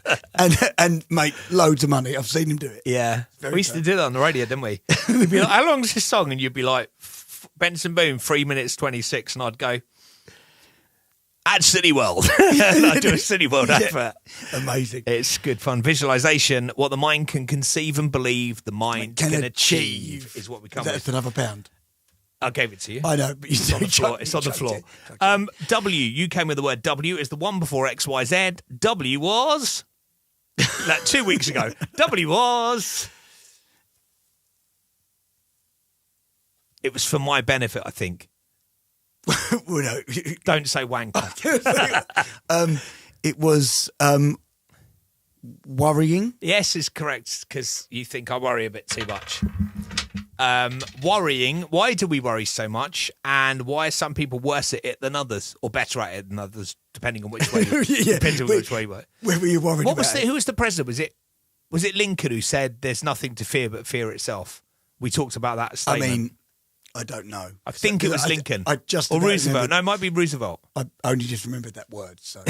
and make loads of money. I've seen him do it. Yeah. Very We used to do that on the radio, didn't we? We'd be like, how long is this song? And you'd be like, Benson Boone, 3 minutes 26. And I'd go, at Cineworld. And I'd do a Cineworld advert. Amazing. It's good fun. Visualization, what the mind can conceive and believe, the mind can achieve is what we come That's with. another £1. I gave it to you. I know, but It's on the floor. It's on the floor. W, you came with the word W is the one before XYZ. W was... like 2 weeks ago. W was... It was for my benefit, I think. Well, no. Don't say wanker. It was worrying. Yes is correct, because you think I worry a bit too much. Worrying. Why do we worry so much? And why are some people worse at it than others, or better at it than others, depending on which way? Depending on which way you were. Where were you worried about? Who was the president? Was it Lincoln who said, "There's nothing to fear but fear itself"? We talked about that statement. I mean, I don't know. I think it was Lincoln. I just or about Roosevelt. remembered- No, it might be Roosevelt. I only just remembered that word. So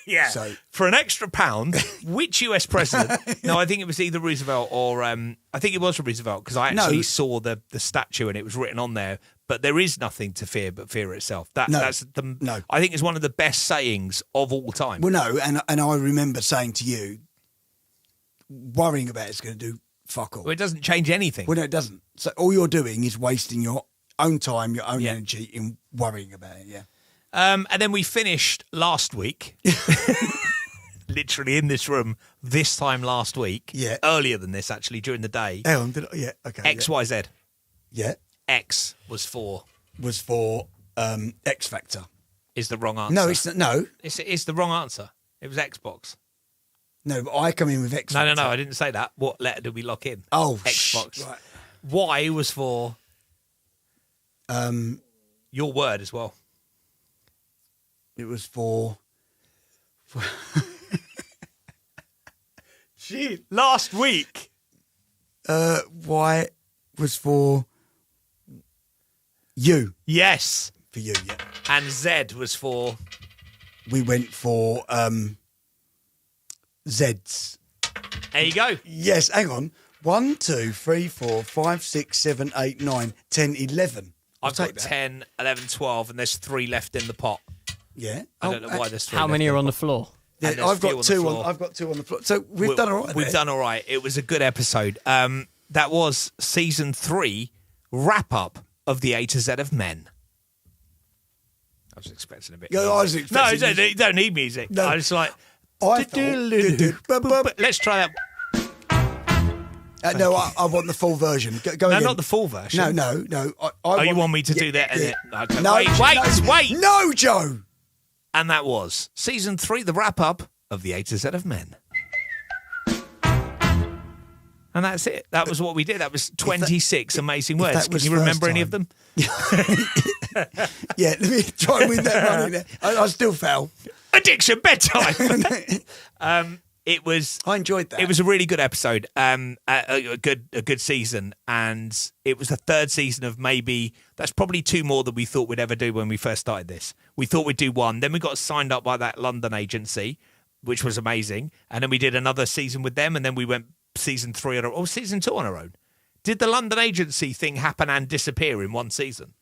Yeah. So- For an extra £1, which US president? No, I think it was either Roosevelt or I think it was Roosevelt because I actually saw the statue and it was written on there. But there is nothing to fear but fear itself. That's the. I think it's one of the best sayings of all time. well, no, and I remember saying to you, worrying about it's going to do fuck all. Well, it doesn't change anything. Well, no, it doesn't. So all you're doing is wasting your own time, your own energy in worrying about it. Yeah. And then we finished last week, literally in this room, this time last week. Yeah. Earlier than this, actually, during the day. Hang on, okay. XYZ. Yeah. X was for X Factor. is the wrong answer. No, it's not. No, It's the wrong answer. It was Xbox. no. But I come in with X Factor. No, I didn't say that. What letter did we lock in? Oh, Xbox. Right. Y was for Your word as well. It was for Gee, last week. Y was for you. Yes. For you, yeah. And Z was for... We went for Zeds. There you go. Yes, hang on. 1, 2, 3, 4, 5, 6, 7, 8, 9, 10, 11. I've got 10, 11, 12, and there's 3 left in the pot. Yeah. I don't know why there's 3 How left many in are on pot. the floor? Yeah, And there's I've few got on the 2 floor. on. I've got 2 on the floor. So we've done all right. We've done all right. It was a good episode. That was season 3 wrap up of the A to Z of Men. I was expecting a bit. Yeah, I was expecting No, you don't need music. No. I was like, I thought. let's try that. No, I want the full version. Go No, again. not the full version. No. You want me to do that? Okay. No, Wait. No, Joe. And that was season 3, the wrap up of the A to Z of Men. And that's it. That was what we did. That was 26 amazing words. that Can was you first remember any of time. them? Yeah, let me try and win that money there. I still fell. Addiction bedtime. It was. I enjoyed that. It was a really good episode. A good season, and it was the 3rd season of maybe. That's probably 2 more than we thought we'd ever do when we first started this. We thought we'd do 1, then we got signed up by that London agency, which was amazing, and then we did another season with them, and then we went season 3 on our own, season 2 on our own. Did the London agency thing happen and disappear in 1 season?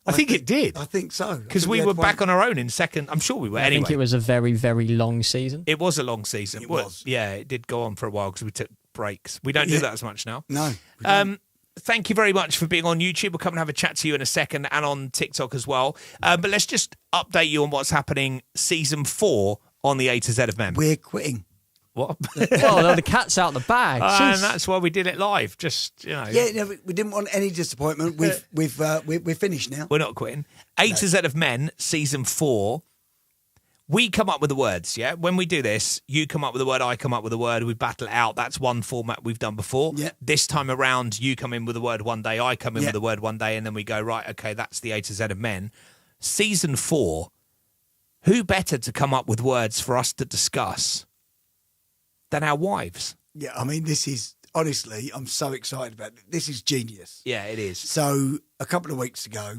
I think it did. I think so. Because we were back on our own in second. I'm sure we were. I Anyway, think it was a very, very long season. it was a long season. It was. Yeah, it did go on for a while because we took breaks. We don't do that as much now. No. we don't. Thank you very much for being on YouTube. We'll come and have a chat to you in a second and on TikTok as well. But let's just update you on what's happening season 4 on the A to Z of Men. We're quitting. What? Well, the cat's out the bag. And Jeez. that's why we did it live. Just, Yeah, no, we didn't want any disappointment. We're finished now. We're not quitting. A to Z of Men, season 4. We come up with the words, yeah? When we do this, you come up with a word, I come up with a word, we battle it out. That's one format we've done before. Yeah. This time around, you come in with a word one day, I come in Yeah. with a word one day, and then we go, right, okay, that's the A to Z of Men. Season 4, who better to come up with words for us to discuss than our wives? Yeah, I mean, this is, honestly, I'm so excited about it. This is genius. Yeah, it is. So, a couple of weeks ago,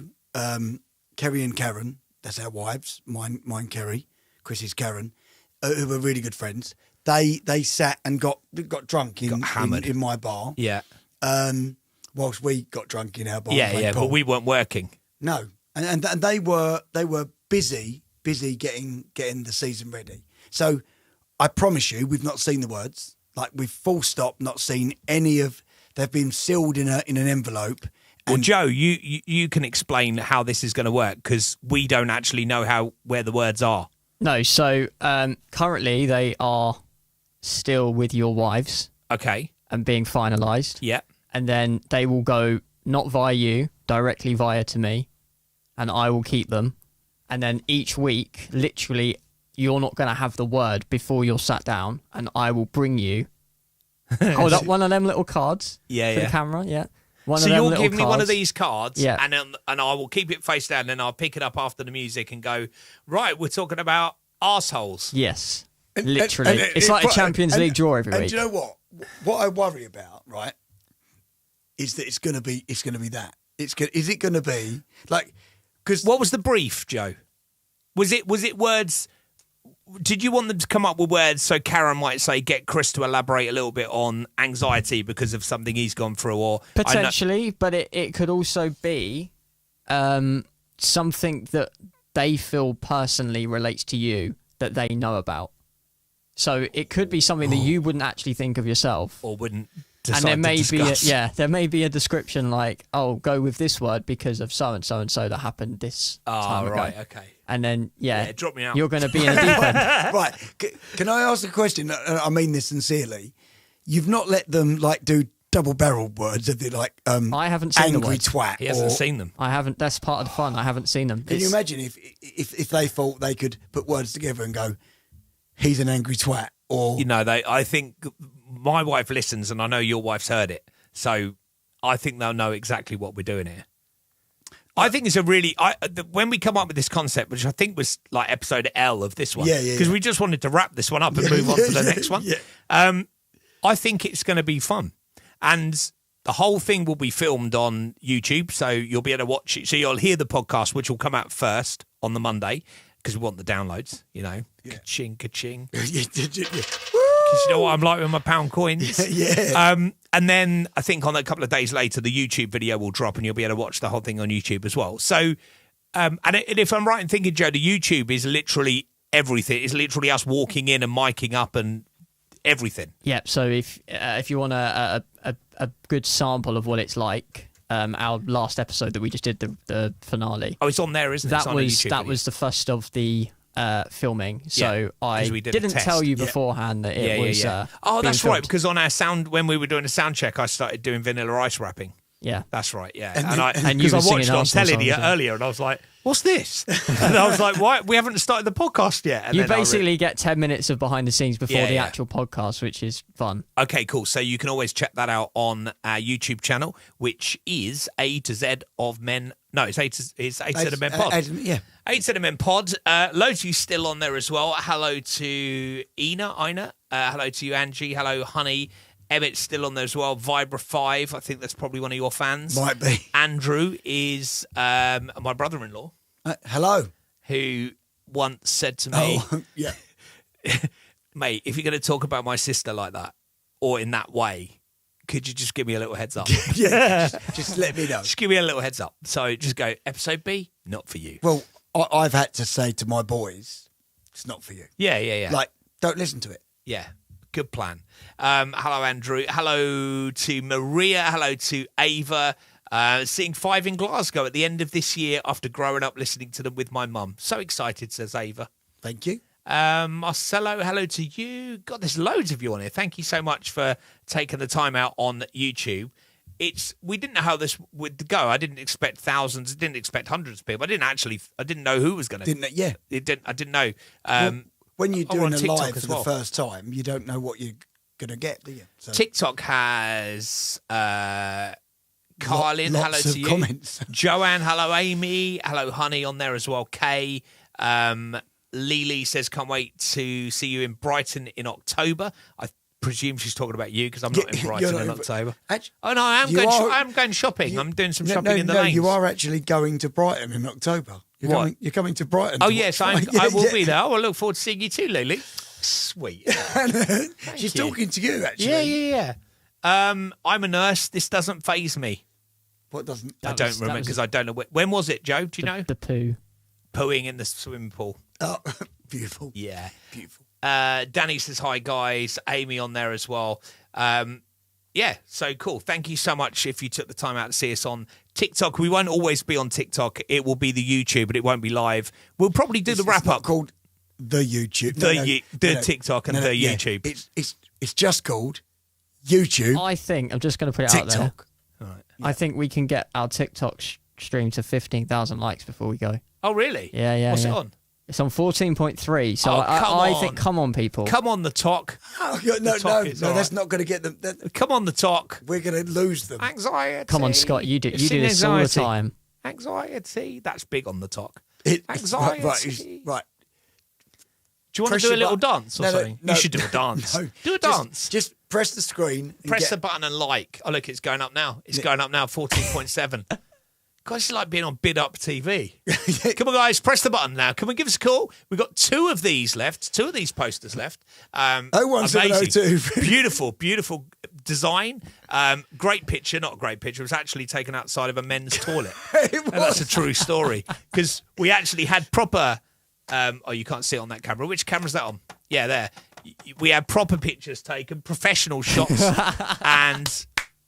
Kerry and Karen, that's our wives, mine Kerry, Chris's Karen, who were really good friends, they sat and got drunk hammered in my bar. Yeah. Whilst we got drunk in our bar. Yeah, playing yeah, pool. but we weren't working. No, and they were busy getting the season ready. So I promise you, we've not seen the words. Like, we've full stop not seen any of. They've been sealed in an envelope. Well, Joe, you can explain how this is going to work because we don't actually know where the words are. No, so currently they are still with your wives Okay. and being finalised. Yeah. And then they will go not via you, directly via to me, and I will keep them. And then each week, literally, you're not going to have the word before you're sat down, and I will bring you. Hold up one of them little cards Yeah, for yeah. the camera, yeah. One So of them you'll little give me one of cards. these cards, Yeah. and I will keep it face down, and I'll pick it up after the music and go, right, we're talking about arseholes. Yes, literally. It's like a Champions League draw every and week. do you know what? What I worry about, right, is that it's going to be that. Is it going to be like? Because What was the brief, Joe? Was it words? Did you want them to come up with words so Karen might say, get Chris to elaborate a little bit on anxiety because of something he's gone through, or Potentially, but it could also be something that they feel personally relates to you that they know about. So it could be something that you wouldn't actually think of yourself. or wouldn't And decide there may to be discuss. there may be a description like, oh, go with this word because of so and so that happened this time ago. right, okay. And then Yeah, drop me out. you're going to be in a deep end. right, can I ask a question? I mean this sincerely. You've not let them like do double-barreled words, have they? Like I haven't seen the angry words. twat. He hasn't or- seen them. I haven't. That's part of the fun. I haven't seen them. Can you imagine if they thought they could put words together and go, "He's an angry twat," or I think my wife listens, and I know your wife's heard it. So I think they'll know exactly what we're doing here. I think it's a really when we come up with this concept, which I think was like episode L of this one, because we just wanted to wrap this one up and move on to the next one. Yeah. I think it's going to be fun, and the whole thing will be filmed on YouTube, so you'll be able to watch it. So you'll hear the podcast, which will come out first on the Monday, because we want the downloads. You know, ka-ching, ka-ching. You know what I'm like with my pound coins. And then I think on a couple of days later, the YouTube video will drop and you'll be able to watch the whole thing on YouTube as well. So, and if I'm right in thinking, Joe, the YouTube is literally everything. It's literally us walking in and miking up and everything. Yeah. So if you want a good sample of what it's like, our last episode that we just did, the finale. Oh, it's on there, isn't it? That was the first of the filming, so I didn't tell you beforehand that it was. Oh, that's right. Because on our sound, when we were doing a sound check, I started doing Vanilla Ice rapping. Yeah, that's right. Yeah, and you were I watched singing it on telly songs, earlier, and I was like, "What's this?" And I was like, "Why? We haven't started the podcast yet." And you basically get 10 minutes of behind the scenes before the actual podcast, which is fun. Okay, cool. So you can always check that out on our YouTube channel, which is A to Z of Men. No, it's A to Z Men Pod. A to Z Men Pod. Loads of you still on there as well. Hello to Ina. Hello to you, Angie. Hello, Honey. Emmett's still on there as well. Vibra 5, I think that's probably one of your fans. Might be. Andrew is my brother-in-law. Hello. Who once said to me, mate, if you're going to talk about my sister like that, or in that way, could you just give me a little heads up? just let me know. Just give me a little heads up. So just go, episode B, not for you. Well, I've had to say to my boys, it's not for you. Yeah. Like, don't listen to it. Yeah, good plan. Hello, Andrew. Hello to Maria. Hello to Ava. Seeing 5 in Glasgow at the end of this year after growing up listening to them with my mum. So excited, says Ava. Thank you. Marcelo, hello to you. God, there's loads of you on here. Thank you so much for taking the time out on YouTube. We didn't know how this would go. I didn't expect thousands. I didn't expect hundreds of people. I didn't know who was going to. I didn't know. When you're doing a live for the first time, you don't know what you're going to get, do you? So. TikTok has Carlin, hello to you. Comments. Joanne, hello. Amy, hello. Honey on there as well. Kay, Lily says, can't wait to see you in Brighton in October. I presume she's talking about you because I'm not in Brighton in October. No, I am going shopping. I'm doing some shopping in the lanes. You are actually going to Brighton in October. You're coming to Brighton. Oh, yes, I will be there. I look forward to seeing you too, Lily. Sweet. She's talking to you, actually. Yeah. I'm a nurse. This doesn't faze me. What doesn't? I don't remember because I don't know. When was it, Joe? Do you know? The poo. Pooing in the swimming pool. Oh, beautiful. Yeah. Beautiful. Danny says, hi, guys. Amy on there as well. Yeah, so cool. Thank you so much if you took the time out to see us on TikTok. We won't always be on TikTok. It will be the YouTube, but it won't be live. We'll probably do the wrap-up. Called the YouTube. The TikTok and the YouTube. It's just called YouTube. I think, I'm just going to put it out there. Right. I think we can get our TikTok stream to 15,000 likes before we go. Oh, really? Yeah. What's it on? It's on 14.3, so I think, come on, people. Come on, the talk. Oh, no, that's not going to get them. Come on, the talk. We're going to lose them. Anxiety. Come on, Scott, you do this all the time. Anxiety. That's big on the talk. Anxiety. Right. Do you want to do a little dance or something? You should do a dance. Do a dance. Just press the screen. Press the button and like. Oh, look, it's going up now. It's going up now, 14.7. God, it's like being on Bid Up TV. Come on, guys, press the button now. Come and give us a call. We've got 2 of these left, 2 of these posters left. 01702. Beautiful design. Great picture, not a great picture. It was actually taken outside of a men's toilet. And that's a true story because we actually had proper. You can't see it on that camera. Which camera's that on? Yeah, there. We had proper pictures taken, professional shots, and.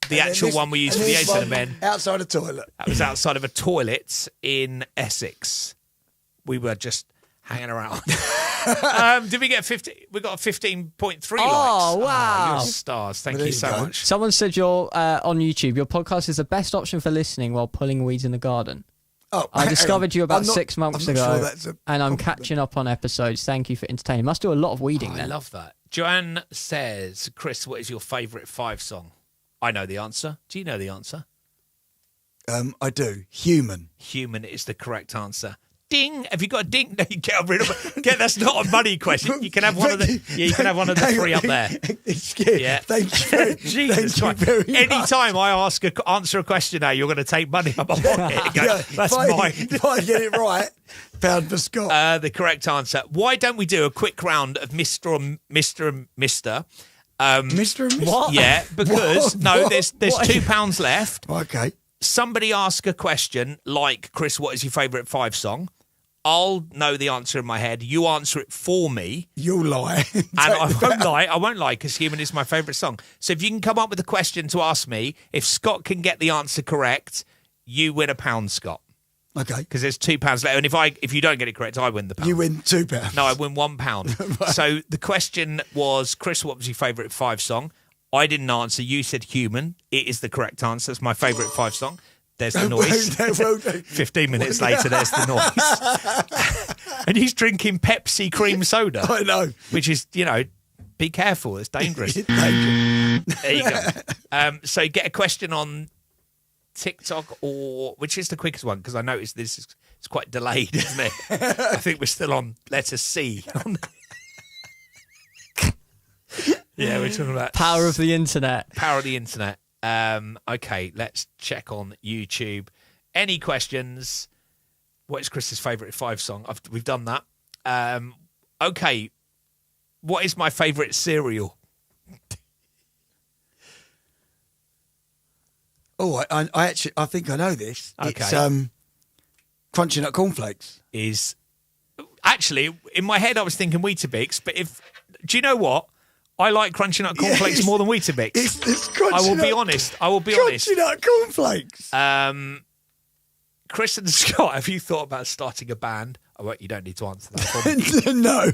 The actual one we used for the A to the Men. Outside a toilet. That was outside of a toilet in Essex. We were just hanging around. Did we get 50? We got 15.3 likes. Oh, wow. You're stars. Thank you so much. Someone said you're on YouTube. Your podcast is the best option for listening while pulling weeds in the garden. Oh, I discovered you about 6 months ago, sure and I'm catching up on episodes. Thank you for entertaining. Must do a lot of weeding then. I love that. Joanne says, Chris, what is your favourite 5 song? I know the answer. Do you know the answer? I do. Human. Human is the correct answer. Ding! Have you got a ding? No, you get rid of it. That's not a money question. You can have one of the. Yeah, you can have one of the three up there. Yeah. Thank you. Jesus Thank you very much. Anytime I answer a question now, you're going to take money. I'm on it. Yeah, That's mine. If I get it right, pound for Scott. The correct answer. Why don't we do a quick round of Mr. and Mr. Mr. and Mr. What? Yeah, because What? there's What? £2 left. Okay. Somebody ask a question like, Chris, what is your favourite Five song? I'll know the answer in my head. You answer it for me. You'll lie. And I won't lie because Human is my favourite song. So if you can come up with a question to ask me, if Scott can get the answer correct, you win £1, Scott. Okay. Because there's £2 left. And if you don't get it correct, I win the pound. You win £2. No, I win £1. Right. So the question was, Chris, what was your favourite Five song? I didn't answer. You said Human. It is the correct answer. It's my favourite Five song. There's the noise. 15 minutes later, there's the noise. And he's drinking Pepsi cream soda. I know. Which is, be careful. It's dangerous. It's dangerous. There you go. So get a question on TikTok or which is the quickest one? Because I noticed it's quite delayed, isn't it? I think we're still on letter C. Yeah, we're talking about Power of the internet. Power of the internet. Okay, let's check on YouTube. Any questions? What is Chris's favourite Five song? We've done that. Okay, what is my favourite cereal? Oh, I think I know this. Okay. It's Crunchy Nut Cornflakes. Is actually in my head I was thinking Weetabix, but do you know what? I like Crunchy Nut Cornflakes more than Weetabix. It's Crunchy I will Nut, be honest. Crunchy Nut Cornflakes. Chris and Scott, have you thought about starting a band? You don't need to answer that for me. No.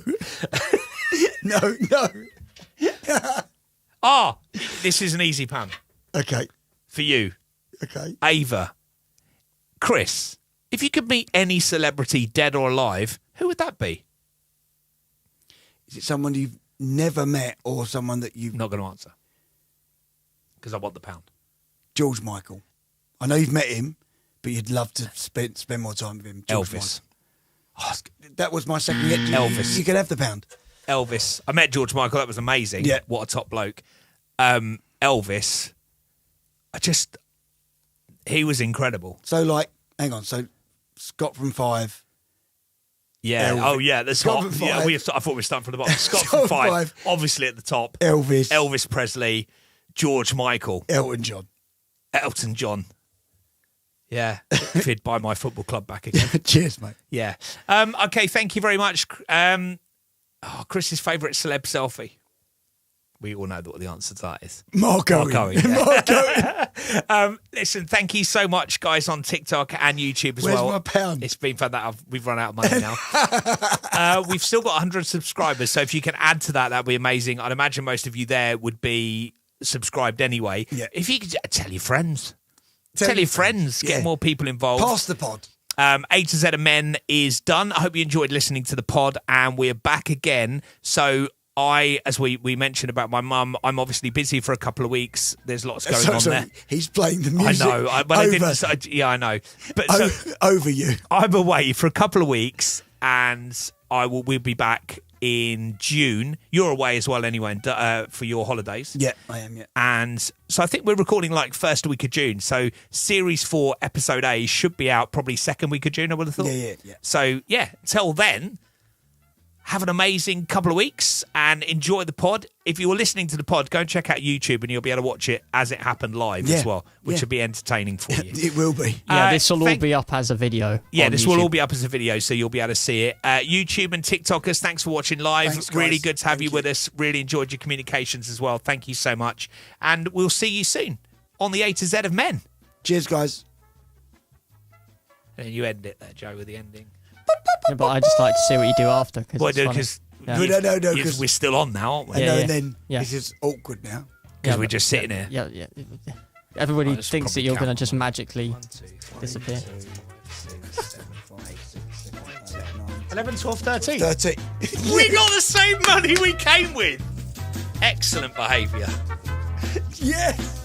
No. This is an easy pound Okay. for you. Okay. Ava. Chris, if you could meet any celebrity, dead or alive, who would that be? Is it someone you've never met or someone that you've... Not going to answer. Because I want the pound. George Michael. I know you've met him, but you'd love to spend more time with him. George Elvis. Michael. That was my second yet. Elvis. You could have the pound. Elvis. I met George Michael. That was amazing. Yeah. What a top bloke. Elvis. He was incredible. So, hang on. So, Scott from Five. Yeah. Elvis. Oh, yeah. The Scott top. from Yeah, Five. I thought we were starting from the bottom. Scott Scott from from Five. Five. Obviously at the top. Elvis. Presley. George Michael. Elton John. Elton John. Yeah. If he'd buy my football club back again. Cheers, mate. Yeah. Okay, thank you very much. Chris's favourite celeb selfie. We all know what the answer to that is. Mark Owen. Mark Owen. Listen, thank you so much, guys, on TikTok and YouTube as Where's well. my pound? It's been fun that we've run out of money now. We've still got 100 subscribers, so if you can add to that, that'd be amazing. I'd imagine most of you there would be subscribed anyway. Yeah. If you could tell your friends. Tell your friends. Get Yeah. more people involved. Pass the pod. A to Z of Men is done. I hope you enjoyed listening to the pod, and we're back again. So as we mentioned about my mum, I'm obviously busy for a couple of weeks. There's lots going on there. He's playing the music. I know. I know. But over you. I'm away for a couple of weeks, and we'll be back in June. You're away as well anyway for your holidays. Yeah, I am, yeah. And so I think we're recording first week of June. So Series 4, Episode A should be out probably second week of June, I would have thought. Yeah. So, until then, have an amazing couple of weeks and enjoy the pod. If you're listening to the pod, go and check out YouTube and you'll be able to watch it as it happened live as well, which will be entertaining for you. It will be. Yeah, this will all be up as a video. Yeah, on this YouTube. will all be up as a video, so you'll be able to see it. YouTube and TikTokers, thanks for watching live. Thanks, guys. Really good to have Thank you with us. Really enjoyed your communications as well. Thank you so much. And we'll see you soon on the A to Z of Men. Cheers, guys. And you end it there, Joe, with the ending. Yeah, but I just like to see what you do after. Because No, because we're still on now, aren't we? I know, Yeah, and then yeah. this is awkward now. Because we're just sitting here. Yeah. Everybody I'll just thinks that probably you're going to count. just magically disappear. 11, 12, 13. 30. We got the same money we came with. Excellent behaviour. Yes.